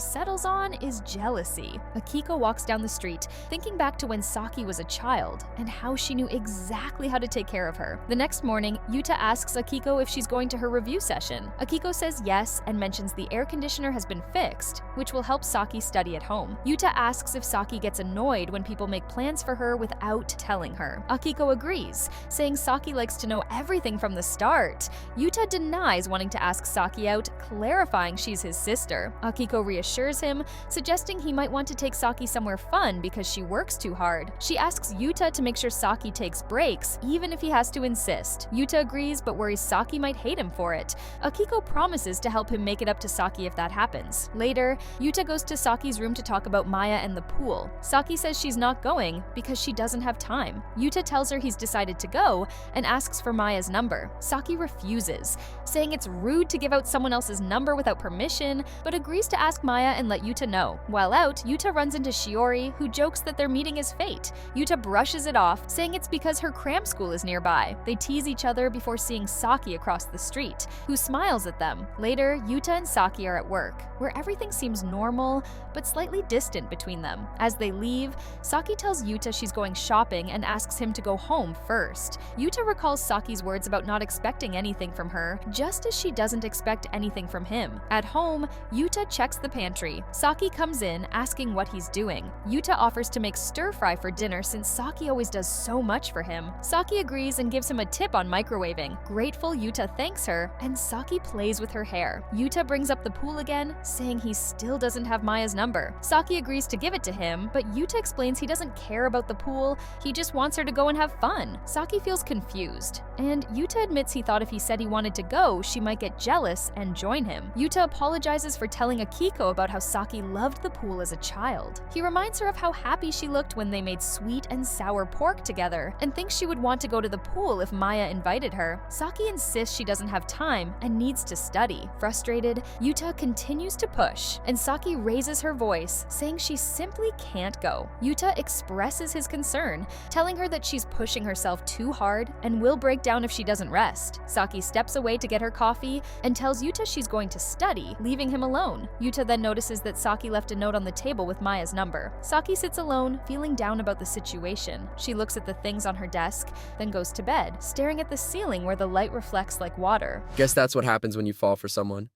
settles on is jealousy. Akiko walks down the street, thinking back to when Saki was a child and how she knew exactly how to take care of her. The next morning, Yuta asks Akiko if she's going to her review session. Akiko says yes and mentions the air conditioner has been fixed, which will help Saki study at home. Yuta asks if Saki gets annoyed when people make plans for her without telling her. Akiko agrees, saying Saki likes to know everything from the start. Yuta denies wanting to ask Saki out, clarifying she's his sister. Akiko reassures him, suggesting he might want to take Saki somewhere fun because she works too hard. She asks Yuta to make sure Saki takes breaks, even if he has to insist. Yuta agrees but worries Saki might hate him for it. Akiko promises to help him make it up to Saki if that happens. Later, Yuta goes to Saki's room to talk about Maya and the pool. Saki says she's not going because she doesn't have time. Yuta tells her he's decided to go and asks for Maya's number. Saki refuses, saying it's rude to give out someone else's number without permission, but agrees to ask Maya and let Yuta know. While out, Yuta runs into Shiori, who jokes that their meeting is fate. Yuta brushes it off, saying it's because her cram school is nearby. They tease each other before seeing Saki across the street, who smiles at them. Later, Yuta and Saki are at work, where everything seems normal, but slightly distant between them. As they leave, Saki tells Yuta she's going shopping and asks him to go home first. Yuta recalls Saki's words about not expecting anything from her, just as she doesn't expect anything from him. At home, Yuta checks the pantry. Saki comes in, asking what he's doing. Yuta offers to make stir-fry for dinner since Saki always does so much for him. Saki agrees and gives him a tip on microwaving. Grateful, Yuta thanks her, and Saki plays with her hair. Yuta brings up the pool again, saying he still doesn't have Maya's number. Saki agrees to give it to him, but Yuta explains he doesn't care about the pool, he just wants her to go and have fun. Saki feels confused, and Yuta admits he thought if he said he wanted to go, she might get jealous and join him. Yuta apologizes for telling Akiko about how Saki loved the pool as a child. He reminds her of how happy she looked when they made sweet and sour pork together, and thinks she would want to go to the pool if Maya invited her. Saki insists she doesn't have time and needs to study. Frustrated, Yuta continues to push, and Saki raises her voice, saying she simply can't go. Yuta expresses his concern, telling her that she's pushing herself too hard and will break down if she doesn't rest. Saki steps away to get her coffee and tells Yuta she's going to study, leaving him alone. Yuta then notices that Saki left a note on the table with Maya's number. Saki sits alone, feeling down about the situation. She looks at the things on her desk, then goes to bed, staring at the ceiling where the light reflects like water. Guess that's what happens when you fall for someone.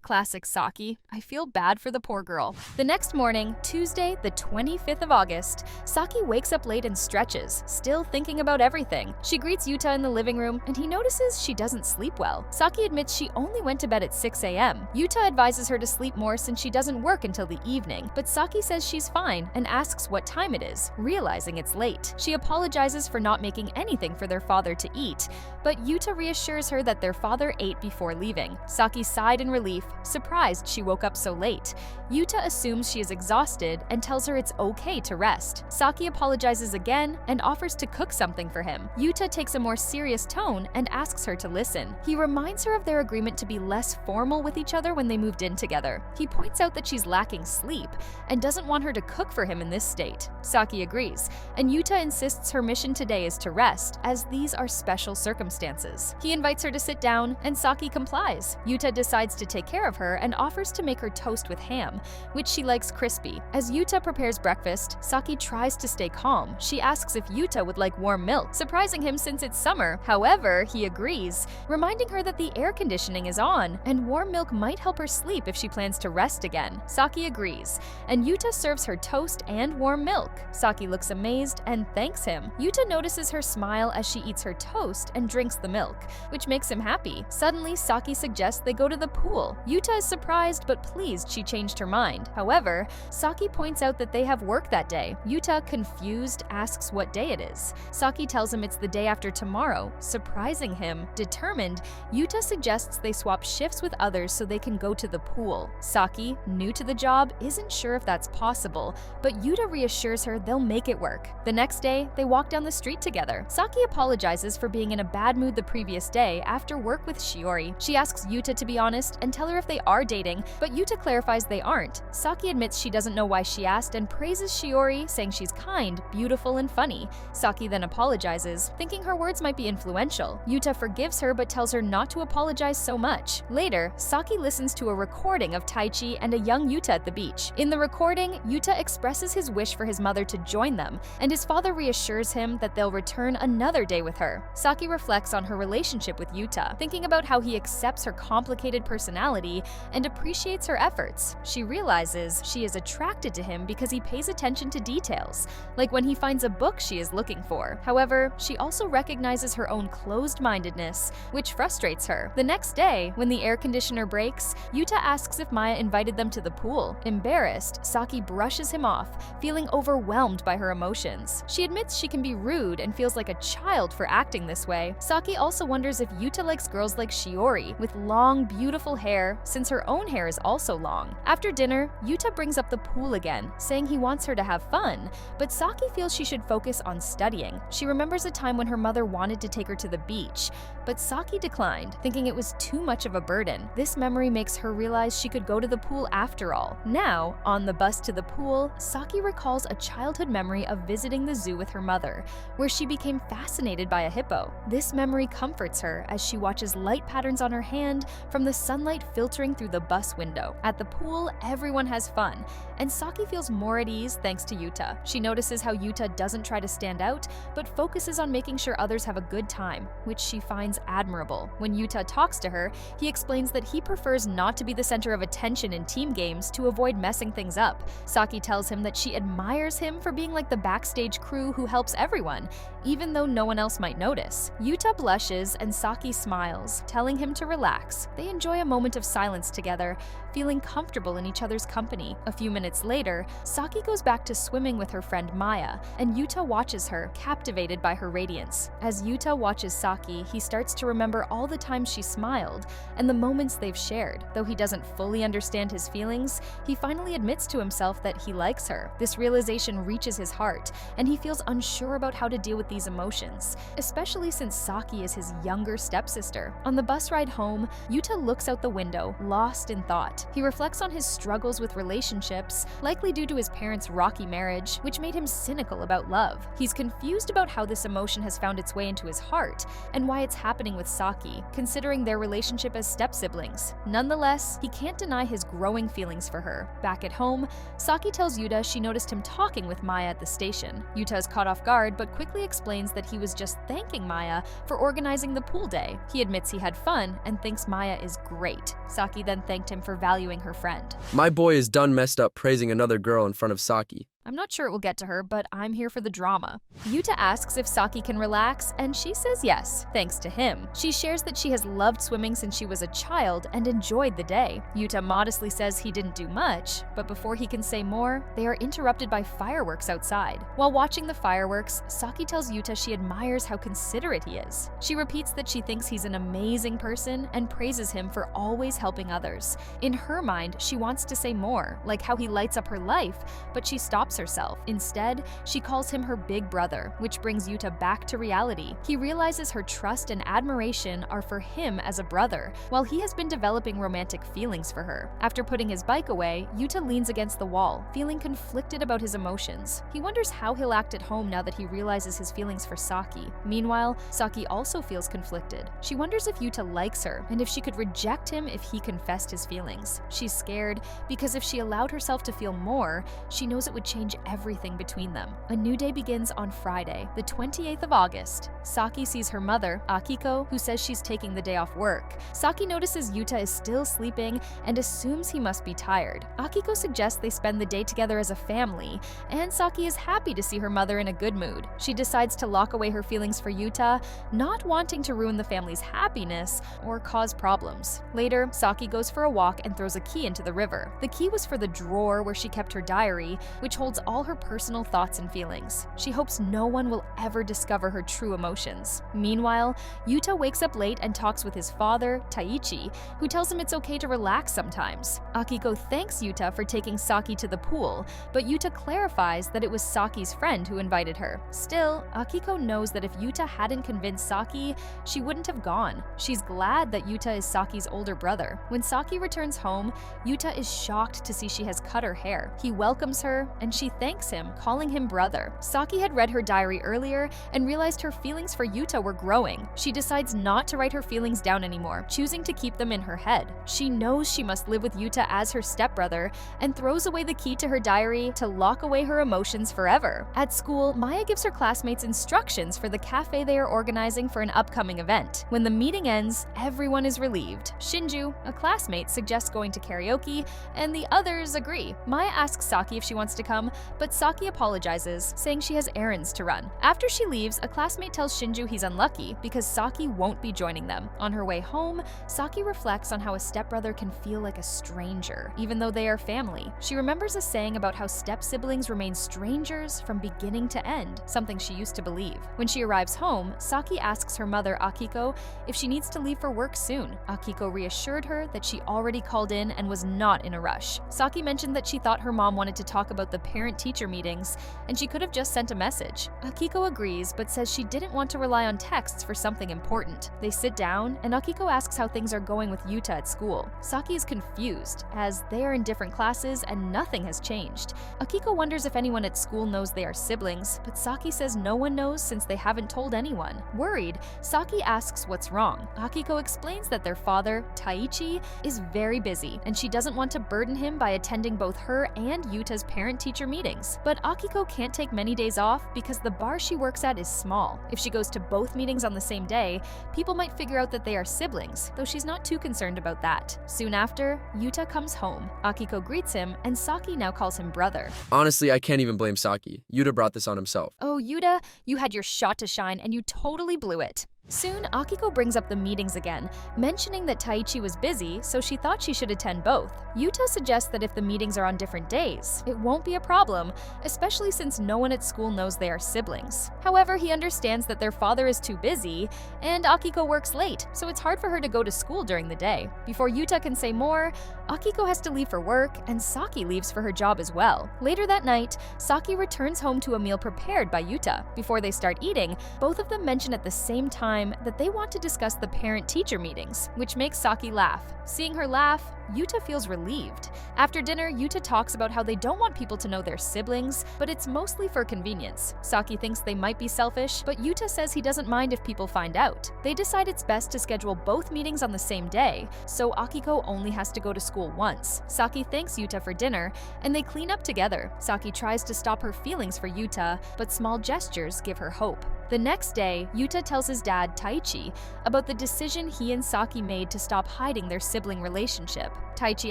Classic Saki. I feel bad for the poor girl. The next morning, Tuesday, the 25th of August, Saki wakes up late and stretches, still thinking about everything. She greets Yuta in the living room, and he notices she doesn't sleep well. Saki admits she only went to bed at 6 a.m. Yuta advises her to sleep more since she doesn't work until the evening, but Saki says she's fine and asks what time it is, realizing it's late. She apologizes for not making anything for their father to eat, but Yuta reassures her that their father ate before leaving. Saki sighed in relief, surprised she woke up so late. Yuta assumes she is exhausted and tells her it's okay to rest. Saki apologizes again and offers to cook something for him. Yuta takes a more serious tone and asks her to listen. He reminds her of their agreement to be less formal with each other when they moved in together. He points out that she's lacking sleep and doesn't want her to cook for him in this state. Saki agrees, and Yuta insists her mission today is to rest, as these are special circumstances. He invites her to sit down, and Saki complies. Yuta decides to take care of her and offers to make her toast with ham, which she likes crispy. As Yuta prepares breakfast, Saki tries to stay calm. She asks if Yuta would like warm milk, surprising him since it's summer. However, he agrees, reminding her that the air conditioning is on, and warm milk might help her sleep if she plans to rest again. Saki agrees, and Yuta serves her toast and warm milk. Saki looks amazed and thanks him. Yuta notices her smile as she eats her toast and drinks the milk, which makes him happy. Suddenly, Saki suggests they go to the pool. Yuta is surprised but pleased she changed her mind. However, Saki points out that they have work that day. Yuta, confused, asks what day it is. Saki tells him it's the day after tomorrow. Surprising him, determined, Yuta suggests they swap shifts with others so they can go to the pool. Saki, new to the job, isn't sure if that's possible, but Yuta reassures her they'll make it work. The next day, they walk down the street together. Saki apologizes for being in a bad mood the previous day after work with Shiori. She asks Yuta to be honest and tell her if they are dating, but Yuta clarifies they aren't. Saki admits she doesn't know why she asked and praises Shiori, saying she's kind, beautiful, and funny. Saki then apologizes, thinking her words might be influential. Yuta forgives her but tells her not to apologize so much. Later, Saki listens to a recording of Taichi and a young Yuta at the beach. In the recording, Yuta expresses his wish for his mother to join them, and his father reassures him that they'll return another day with her. Saki reflects on her relationship with Yuta, thinking about how he accepts her complicated personality and appreciates her efforts. She realizes she is attracted to him because he pays attention to details, like when he finds a book she is looking for. However, she also recognizes her own closed-mindedness, which frustrates her. The next day, when the air conditioner breaks, Yuta asks if Maya invited them to the pool. Embarrassed, Saki brushes him off, feeling overwhelmed by her emotions. She admits she can be rude and feels like a child for acting this way. Saki also wonders if Yuta likes girls like Shiori, with long, beautiful hair, since her own hair is also long. After dinner, Yuta brings up the pool again, saying he wants her to have fun, but Saki feels she should focus on studying. She remembers a time when her mother wanted to take her to the beach, but Saki declined, thinking it was too much of a burden. This memory makes her realize she could go to the pool after all. Now, on the bus to the pool, Saki recalls a childhood memory of visiting the zoo with her mother, where she became fascinated by a hippo. This memory comforts her as she watches light patterns on her hand from the sunlight filtering through the bus window. At the pool, everyone has fun, and Saki feels more at ease thanks to Yuta. She notices how Yuta doesn't try to stand out, but focuses on making sure others have a good time, which she finds admirable. When Yuta talks to her, he explains that he prefers not to be the center of attention in team games to avoid messing things up. Saki tells him that she admires him for being like the backstage crew who helps everyone, even though no one else might notice. Yuta blushes and Saki smiles, telling him to relax. They enjoy a moment of silence together, feeling comfortable in each other's company. A few minutes later, Saki goes back to swimming with her friend Maya, and Yuta watches her, captivated by her radiance. As Yuta watches Saki, he starts to remember all the times she smiled and the moments they've shared. Though he doesn't fully understand his feelings, he finally admits to himself that he likes her. This realization reaches his heart, and he feels unsure about how to deal with these emotions, especially since Saki is his younger stepsister. On the bus ride home, Yuta looks out the window, lost in thought. He reflects on his struggles with relationships, likely due to his parents' rocky marriage, which made him cynical about love. He's confused about how this emotion has found its way into his heart, and why it's happening with Saki, considering their relationship as step-siblings. Nonetheless, he can't deny his growing feelings for her. Back at home, Saki tells Yuta she noticed him talking with Maya at the station. Yuta is caught off guard, but quickly explains that he was just thanking Maya for organizing the pool day. He admits he had fun and thinks Maya is great. Saki then thanked him for valuing her friend. My boy is done messed up praising another girl in front of Saki. I'm not sure it will get to her, but I'm here for the drama. Yuta asks if Saki can relax, and she says yes, thanks to him. She shares that she has loved swimming since she was a child and enjoyed the day. Yuta modestly says he didn't do much, but before he can say more, they are interrupted by fireworks outside. While watching the fireworks, Saki tells Yuta she admires how considerate he is. She repeats that she thinks he's an amazing person and praises him for always helping others. In her mind, she wants to say more, like how he lights up her life, but she stops herself. Instead, she calls him her big brother, which brings Yuta back to reality. He realizes her trust and admiration are for him as a brother, while he has been developing romantic feelings for her. After putting his bike away, Yuta leans against the wall, feeling conflicted about his emotions. He wonders how he'll act at home now that he realizes his feelings for Saki. Meanwhile, Saki also feels conflicted. She wonders if Yuta likes her, and if she could reject him if he confessed his feelings. She's scared, because if she allowed herself to feel more, she knows it would change everything between them. A new day begins on Friday, the 28th of August. Saki sees her mother, Akiko, who says she's taking the day off work. Saki notices Yuta is still sleeping and assumes he must be tired. Akiko suggests they spend the day together as a family, and Saki is happy to see her mother in a good mood. She decides to lock away her feelings for Yuta, not wanting to ruin the family's happiness or cause problems. Later, Saki goes for a walk and throws a key into the river. The key was for the drawer where she kept her diary, which holds all her personal thoughts and feelings. She hopes no one will ever discover her true emotions. Meanwhile, Yuta wakes up late and talks with his father, Taichi, who tells him it's okay to relax sometimes. Akiko thanks Yuta for taking Saki to the pool, but Yuta clarifies that it was Saki's friend who invited her. Still, Akiko knows that if Yuta hadn't convinced Saki, she wouldn't have gone. She's glad that Yuta is Saki's older brother. When Saki returns home, Yuta is shocked to see she has cut her hair. He welcomes her, and she thanks him, calling him brother. Saki had read her diary earlier and realized her feelings for Yuta were growing. She decides not to write her feelings down anymore, choosing to keep them in her head. She knows she must live with Yuta as her stepbrother and throws away the key to her diary to lock away her emotions forever. At school, Maya gives her classmates instructions for the cafe they are organizing for an upcoming event. When the meeting ends, everyone is relieved. Shinju, a classmate, suggests going to karaoke, and the others agree. Maya asks Saki if she wants to come, but Saki apologizes, saying she has errands to run. After she leaves, a classmate tells Shinju he's unlucky because Saki won't be joining them. On her way home, Saki reflects on how a stepbrother can feel like a stranger, even though they are family. She remembers a saying about how step-siblings remain strangers from beginning to end, something she used to believe. When she arrives home, Saki asks her mother, Akiko, if she needs to leave for work soon. Akiko reassured her that she already called in and was not in a rush. Saki mentioned that she thought her mom wanted to talk about the parent-teacher meetings, and she could have just sent a message. Akiko agrees, but says she didn't want to rely on texts for something important. They sit down, and Akiko asks how things are going with Yuta at school. Saki is confused, as they are in different classes and nothing has changed. Akiko wonders if anyone at school knows they are siblings, but Saki says no one knows since they haven't told anyone. Worried, Saki asks what's wrong. Akiko explains that their father, Taichi, is very busy, and she doesn't want to burden him by attending both her and Yuta's parent-teacher meetings. But Akiko can't take many days off because the bar she works at is small. If she goes to both meetings on the same day, people might figure out that they are siblings, though she's not too concerned about that. Soon after, Yuta comes home. Akiko greets him, and Saki now calls him brother. Honestly, I can't even blame Saki. Yuta brought this on himself. Oh, Yuta, you had your shot to shine, and you totally blew it. Soon, Akiko brings up the meetings again, mentioning that Taichi was busy, so she thought she should attend both. Yuta suggests that if the meetings are on different days, it won't be a problem, especially since no one at school knows they are siblings. However, he understands that their father is too busy, and Akiko works late, so it's hard for her to go to school during the day. Before Yuta can say more, Akiko has to leave for work, and Saki leaves for her job as well. Later that night, Saki returns home to a meal prepared by Yuta. Before they start eating, both of them mention at the same time that they want to discuss the parent-teacher meetings, which makes Saki laugh. Seeing her laugh, Yuta feels relieved. After dinner, Yuta talks about how they don't want people to know they're siblings, but it's mostly for convenience. Saki thinks they might be selfish, but Yuta says he doesn't mind if people find out. They decide it's best to schedule both meetings on the same day, so Akiko only has to go to school once. Saki thanks Yuta for dinner, and they clean up together. Saki tries to stop her feelings for Yuta, but small gestures give her hope. The next day, Yuta tells his dad, Taichi, about the decision he and Saki made to stop hiding their sibling relationship. Taichi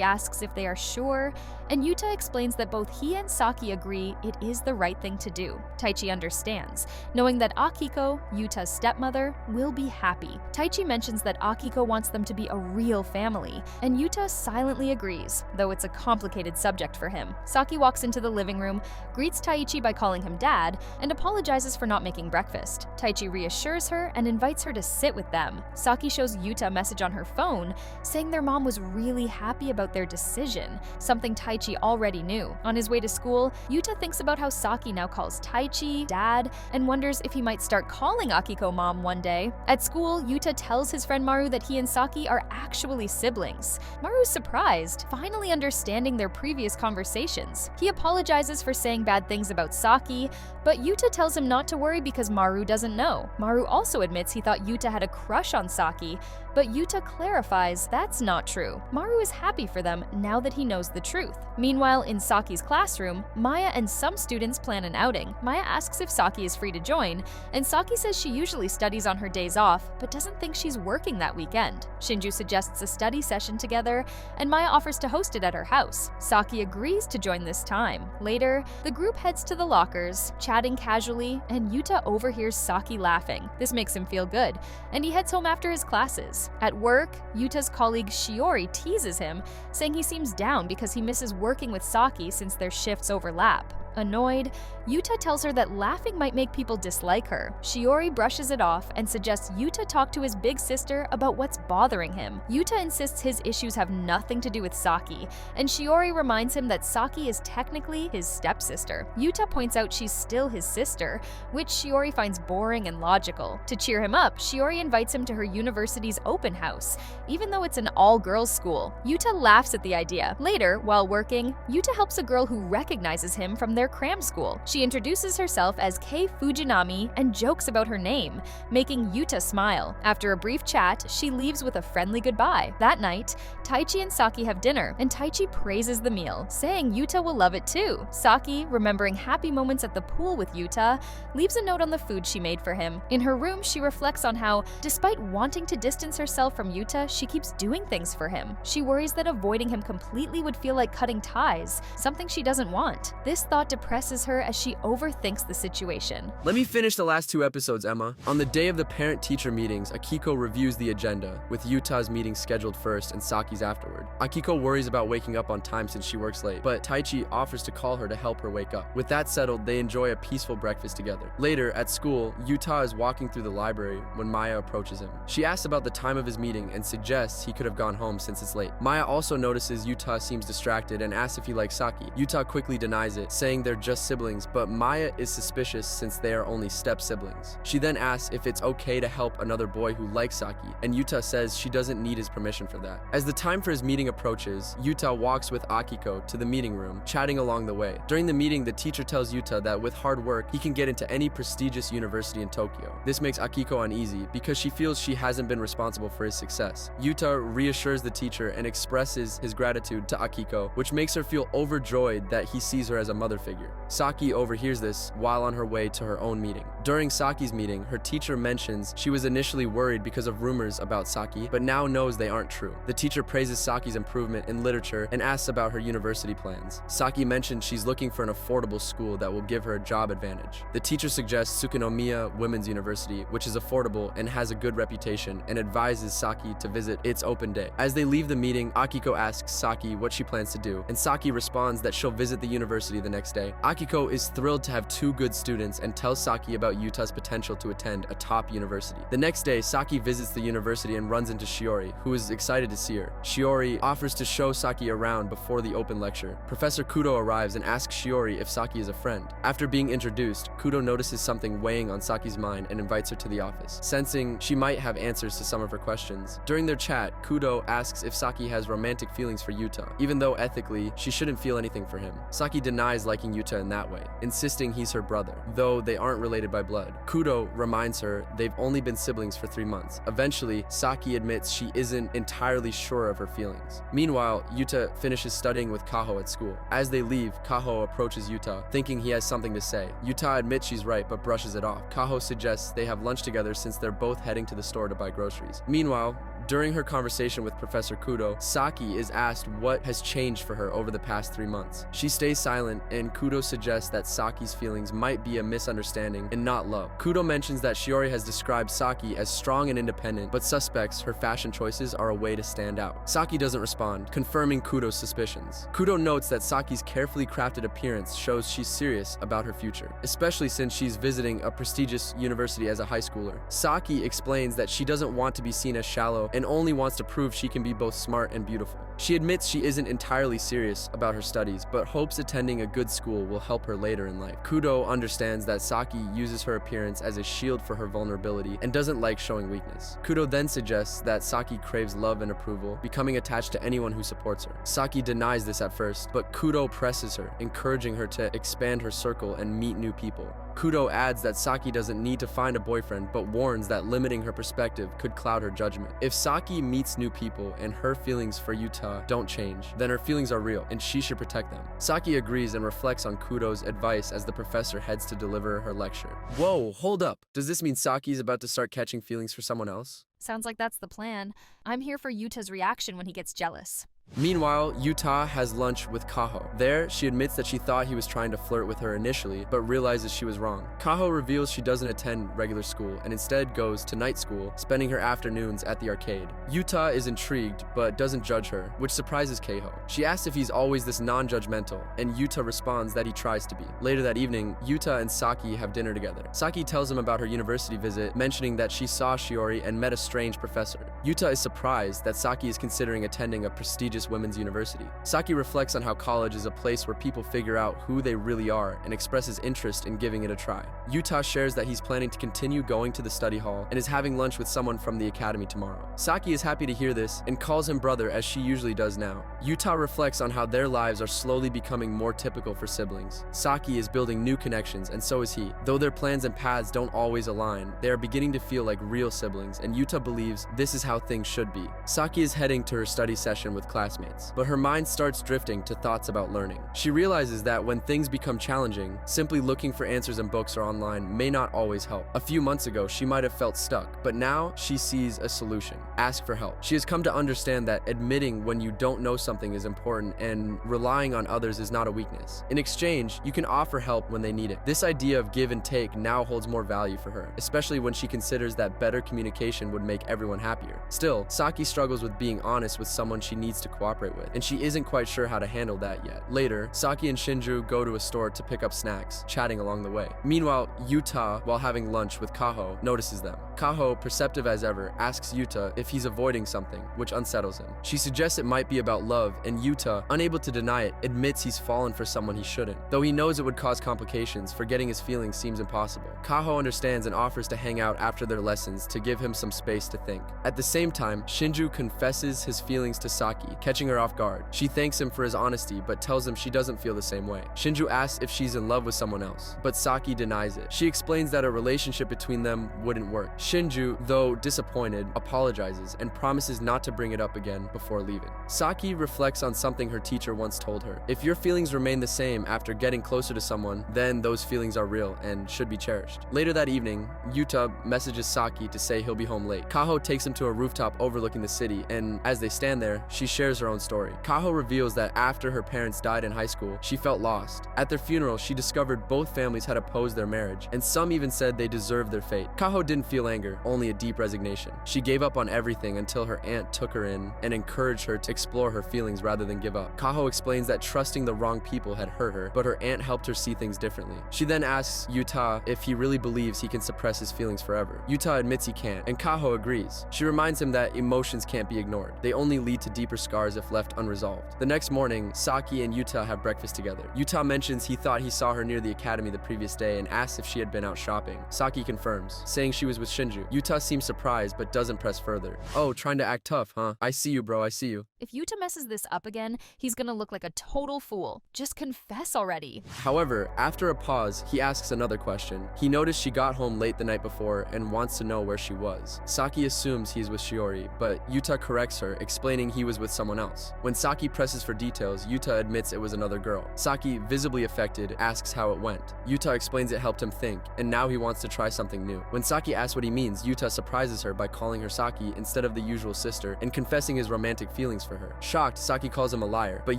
asks if they are sure, and Yuta explains that both he and Saki agree it is the right thing to do. Taichi understands, knowing that Akiko, Yuta's stepmother, will be happy. Taichi mentions that Akiko wants them to be a real family, and Yuta silently agrees, though it's a complicated subject for him. Saki walks into the living room, greets Taichi by calling him dad, and apologizes for not making breakfast. Taichi reassures her and invites her to sit with them. Saki shows Yuta a message on her phone, saying their mom was really happy about their decision, something Taichi already knew. On his way to school, Yuta thinks about how Saki now calls Taichi dad and wonders if he might start calling Akiko mom one day. At school, Yuta tells his friend Maru that he and Saki are actually siblings. Maru's surprised, finally understanding their previous conversations. He apologizes for saying bad things about Saki, but Yuta tells him not to worry because Maru doesn't know. Maru also admits he thought Yuta had a crush on Saki, but Yuta clarifies that's not true. Maru is happy for them now that he knows the truth. Meanwhile, in Saki's classroom, Maya and some students plan an outing. Maya asks if Saki is free to join, and Saki says she usually studies on her days off, but doesn't think she's working that weekend. Shinju suggests a study session together, and Maya offers to host it at her house. Saki agrees to join this time. Later, the group heads to the lockers, chatting casually, and Yuta overhears Saki laughing. This makes him feel good, and he heads home after his classes. At work, Yuta's colleague Shiori teases him, saying he seems down because he misses working with Saki since their shifts overlap. Annoyed, Yuta tells her that laughing might make people dislike her. Shiori brushes it off and suggests Yuta talk to his big sister about what's bothering him. Yuta insists his issues have nothing to do with Saki, and Shiori reminds him that Saki is technically his stepsister. Yuta points out she's still his sister, which Shiori finds boring and logical. To cheer him up, Shiori invites him to her university's open house, even though it's an all-girls school. Yuta laughs at the idea. Later, while working, Yuta helps a girl who recognizes him from their cram school. She introduces herself as Kei Fujinami and jokes about her name, making Yuta smile. After a brief chat, she leaves with a friendly goodbye. That night, Taichi and Saki have dinner, and Taichi praises the meal, saying Yuta will love it too. Saki, remembering happy moments at the pool with Yuta, leaves a note on the food she made for him. In her room, she reflects on how, despite wanting to distance herself from Yuta, she keeps doing things for him. She worries that avoiding him completely would feel like cutting ties, something she doesn't want. This thought depresses her as she overthinks the situation. Let me finish the last 2 episodes, Emma. On the day of the parent-teacher meetings, Akiko reviews the agenda, with Yuta's meeting scheduled first and Saki's afterward. Akiko worries about waking up on time since she works late, but Taichi offers to call her to help her wake up. With that settled, they enjoy a peaceful breakfast together. Later, at school, Yuta is walking through the library when Maya approaches him. She asks about the time of his meeting and suggests he could have gone home since it's late. Maya also notices Yuta seems distracted and asks if he likes Saki. Yuta quickly denies it, saying they're just siblings, but Maya is suspicious since they are only step-siblings. She then asks if it's okay to help another boy who likes Saki, and Yuta says she doesn't need his permission for that. As the time for his meeting approaches, Yuta walks with Akiko to the meeting room, chatting along the way. During the meeting, the teacher tells Yuta that with hard work, he can get into any prestigious university in Tokyo. This makes Akiko uneasy because she feels she hasn't been responsible for his success. Yuta reassures the teacher and expresses his gratitude to Akiko, which makes her feel overjoyed that he sees her as a mother figure. Saki overhears this while on her way to her own meeting. During Saki's meeting, her teacher mentions she was initially worried because of rumors about Saki, but now knows they aren't true. The teacher praises Saki's improvement in literature and asks about her university plans. Saki mentions she's looking for an affordable school that will give her a job advantage. The teacher suggests Tsukunomiya Women's University, which is affordable and has a good reputation, and advises Saki to visit its open day. As they leave the meeting, Akiko asks Saki what she plans to do, and Saki responds that she'll visit the university the next day. Akiko is thrilled to have 2 good students and tells Saki about Yuta's potential to attend a top university. The next day, Saki visits the university and runs into Shiori, who is excited to see her. Shiori offers to show Saki around before the open lecture. Professor Kudo arrives and asks Shiori if Saki is a friend. After being introduced, Kudo notices something weighing on Saki's mind and invites her to the office, sensing she might have answers to some of her questions. During their chat, Kudo asks if Saki has romantic feelings for Yuta, even though ethically, she shouldn't feel anything for him. Saki denies liking attacking Yuta in that way, insisting he's her brother, though they aren't related by blood. Kudo reminds her they've only been siblings for 3 months. Eventually, Saki admits she isn't entirely sure of her feelings. Meanwhile, Yuta finishes studying with Kaho at school. As they leave, Kaho approaches Yuta, thinking he has something to say. Yuta admits she's right, but brushes it off. Kaho suggests they have lunch together since they're both heading to the store to buy groceries. Meanwhile, during her conversation with Professor Kudo, Saki is asked what has changed for her over the past 3 months. She stays silent, and Kudo suggests that Saki's feelings might be a misunderstanding and not love. Kudo mentions that Shiori has described Saki as strong and independent, but suspects her fashion choices are a way to stand out. Saki doesn't respond, confirming Kudo's suspicions. Kudo notes that Saki's carefully crafted appearance shows she's serious about her future, especially since she's visiting a prestigious university as a high schooler. Saki explains that she doesn't want to be seen as shallow and only wants to prove she can be both smart and beautiful. She admits she isn't entirely serious about her studies, but hopes attending a good school will help her later in life. Kudo understands that Saki uses her appearance as a shield for her vulnerability and doesn't like showing weakness. Kudo then suggests that Saki craves love and approval, becoming attached to anyone who supports her. Saki denies this at first, but Kudo presses her, encouraging her to expand her circle and meet new people. Kudo adds that Saki doesn't need to find a boyfriend, but warns that limiting her perspective could cloud her judgment. If Saki meets new people and her feelings for Yuta don't change, then her feelings are real and she should protect them. Saki agrees and reflects on Kudo's advice as the professor heads to deliver her lecture. Whoa, hold up. Does this mean Saki's about to start catching feelings for someone else? Sounds like that's the plan. I'm here for Yuta's reaction when he gets jealous. Meanwhile, Yuta has lunch with Kaho. There, she admits that she thought he was trying to flirt with her initially, but realizes she was wrong. Kaho reveals she doesn't attend regular school and instead goes to night school, spending her afternoons at the arcade. Yuta is intrigued, but doesn't judge her, which surprises Keiho. She asks if he's always this non-judgmental, and Yuta responds that he tries to be. Later that evening, Yuta and Saki have dinner together. Saki tells him about her university visit, mentioning that she saw Shiori and met a strange professor. Yuta is surprised that Saki is considering attending a prestigious women's university. Saki reflects on how college is a place where people figure out who they really are and expresses interest in giving it a try. Yuta shares that he's planning to continue going to the study hall and is having lunch with someone from the academy tomorrow. Saki is happy to hear this and calls him brother as she usually does now. Yuta reflects on how their lives are slowly becoming more typical for siblings. Saki is building new connections and so is he. Though their plans and paths don't always align, they are beginning to feel like real siblings, and Yuta believes this is how things should be. Saki is heading to her study session with classmates, but her mind starts drifting to thoughts about learning. She realizes that when things become challenging, simply looking for answers in books or online may not always help. A few months ago, she might have felt stuck, but now she sees a solution. Ask for help. She has come to understand that admitting when you don't know something is important and relying on others is not a weakness. In exchange, you can offer help when they need it. This idea of give and take now holds more value for her, especially when she considers that better communication would make everyone happier. Still, Saki struggles with being honest with someone she needs to cooperate with, and she isn't quite sure how to handle that yet. Later, Saki and Shinju go to a store to pick up snacks, chatting along the way. Meanwhile, Yuta, while having lunch with Kaho, notices them. Kaho, perceptive as ever, asks Yuta if he's avoiding something, which unsettles him. She suggests it might be about love, and Yuta, unable to deny it, admits he's fallen for someone he shouldn't. Though he knows it would cause complications, forgetting his feelings seems impossible. Kaho understands and offers to hang out after their lessons to give him some space to think. At the same time, Shinju confesses his feelings to Saki, catching her off guard. She thanks him for his honesty, but tells him she doesn't feel the same way. Shinju asks if she's in love with someone else, but Saki denies it. She explains that a relationship between them wouldn't work. Shinju, though disappointed, apologizes and promises not to bring it up again before leaving. Saki reflects on something her teacher once told her. If your feelings remain the same after getting closer to someone, then those feelings are real and should be cherished. Later that evening, Yuta messages Saki to say he'll be home late. Kaho takes him to a rooftop overlooking the city, and as they stand there, she shares her own story. Kaho reveals that after her parents died in high school, she felt lost. At their funeral, she discovered both families had opposed their marriage, and some even said they deserved their fate. Kaho didn't feel anger, only a deep resignation. She gave up on everything until her aunt took her in and encouraged her to explore her feelings rather than give up. Kaho explains that trusting the wrong people had hurt her, but her aunt helped her see things differently. She then asks Yuta if he really believes he can suppress his feelings forever. Yuta admits he can't, and Kaho agrees. She reminds him that emotions can't be ignored. They only lead to deeper scars scars if left unresolved. The next morning, Saki and Yuta have breakfast together. Yuta mentions he thought he saw her near the academy the previous day and asks if she had been out shopping. Saki confirms, saying she was with Shinju. Yuta seems surprised but doesn't press further. Oh, trying to act tough, huh? I see you, bro, I see you. If Yuta messes this up again, he's gonna look like a total fool. Just confess already. However, after a pause, he asks another question. He noticed she got home late the night before and wants to know where she was. Saki assumes he's with Shiori, but Yuta corrects her, explaining he was with someone else. When Saki presses for details, Yuta admits it was another girl. Saki, visibly affected, asks how it went. Yuta explains it helped him think, and now he wants to try something new. When Saki asks what he means, Yuta surprises her by calling her Saki instead of the usual sister and confessing his romantic feelings for her. Shocked, Saki calls him a liar, but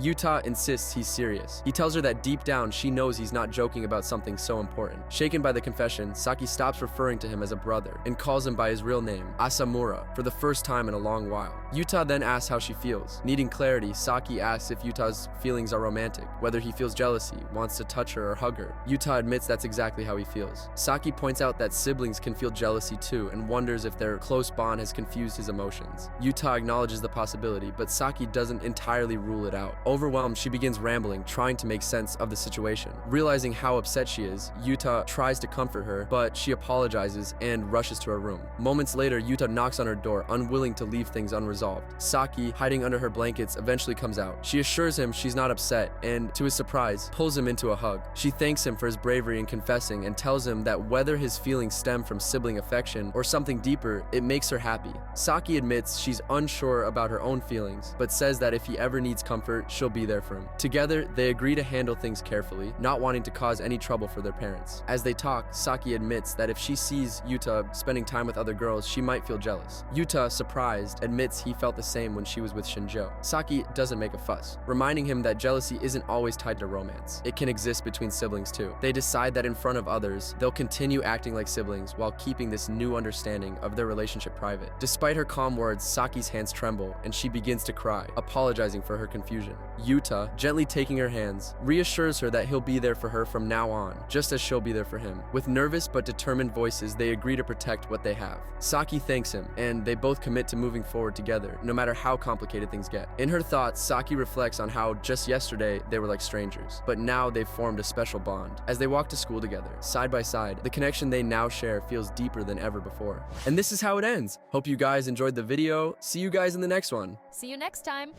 Yuta insists he's serious. He tells her that deep down she knows he's not joking about something so important. Shaken by the confession, Saki stops referring to him as a brother and calls him by his real name, Asamura, for the first time in a long while. Yuta then asks how she feels. Needing clarity, Saki asks if Yuta's feelings are romantic, whether he feels jealousy, wants to touch her or hug her. Yuta admits that's exactly how he feels. Saki points out that siblings can feel jealousy too and wonders if their close bond has confused his emotions. Yuta acknowledges the possibility, but Saki doesn't entirely rule it out. Overwhelmed, she begins rambling, trying to make sense of the situation. Realizing how upset she is, Yuta tries to comfort her, but she apologizes and rushes to her room. Moments later, Yuta knocks on her door, unwilling to leave things unresolved. Saki, hiding under her blankets, eventually comes out. She assures him she's not upset and, to his surprise, pulls him into a hug. She thanks him for his bravery in confessing and tells him that whether his feelings stem from sibling affection or something deeper, it makes her happy. Saki admits she's unsure about her own feelings, but says that if he ever needs comfort, she'll be there for him. Together, they agree to handle things carefully, not wanting to cause any trouble for their parents. As they talk, Saki admits that if she sees Yuta spending time with other girls, she might feel jealous. Yuta, surprised, admits he felt the same when she was with Shinjo. Saki doesn't make a fuss, reminding him that jealousy isn't always tied to romance. It can exist between siblings too. They decide that in front of others, they'll continue acting like siblings while keeping this new understanding of their relationship private. Despite her calm words, Saki's hands tremble and she begins to cry, apologizing for her confusion. Yuta, gently taking her hands, reassures her that he'll be there for her from now on, just as she'll be there for him. With nervous but determined voices, they agree to protect what they have. Saki thanks him, and they both commit to moving forward together, no matter how complicated things get. In her thoughts, Saki reflects on how just yesterday they were like strangers, but now they've formed a special bond. As they walk to school together, side by side, the connection they now share feels deeper than ever before. And this is how it ends. Hope you guys enjoyed the video. See you guys in the next one. See you next time.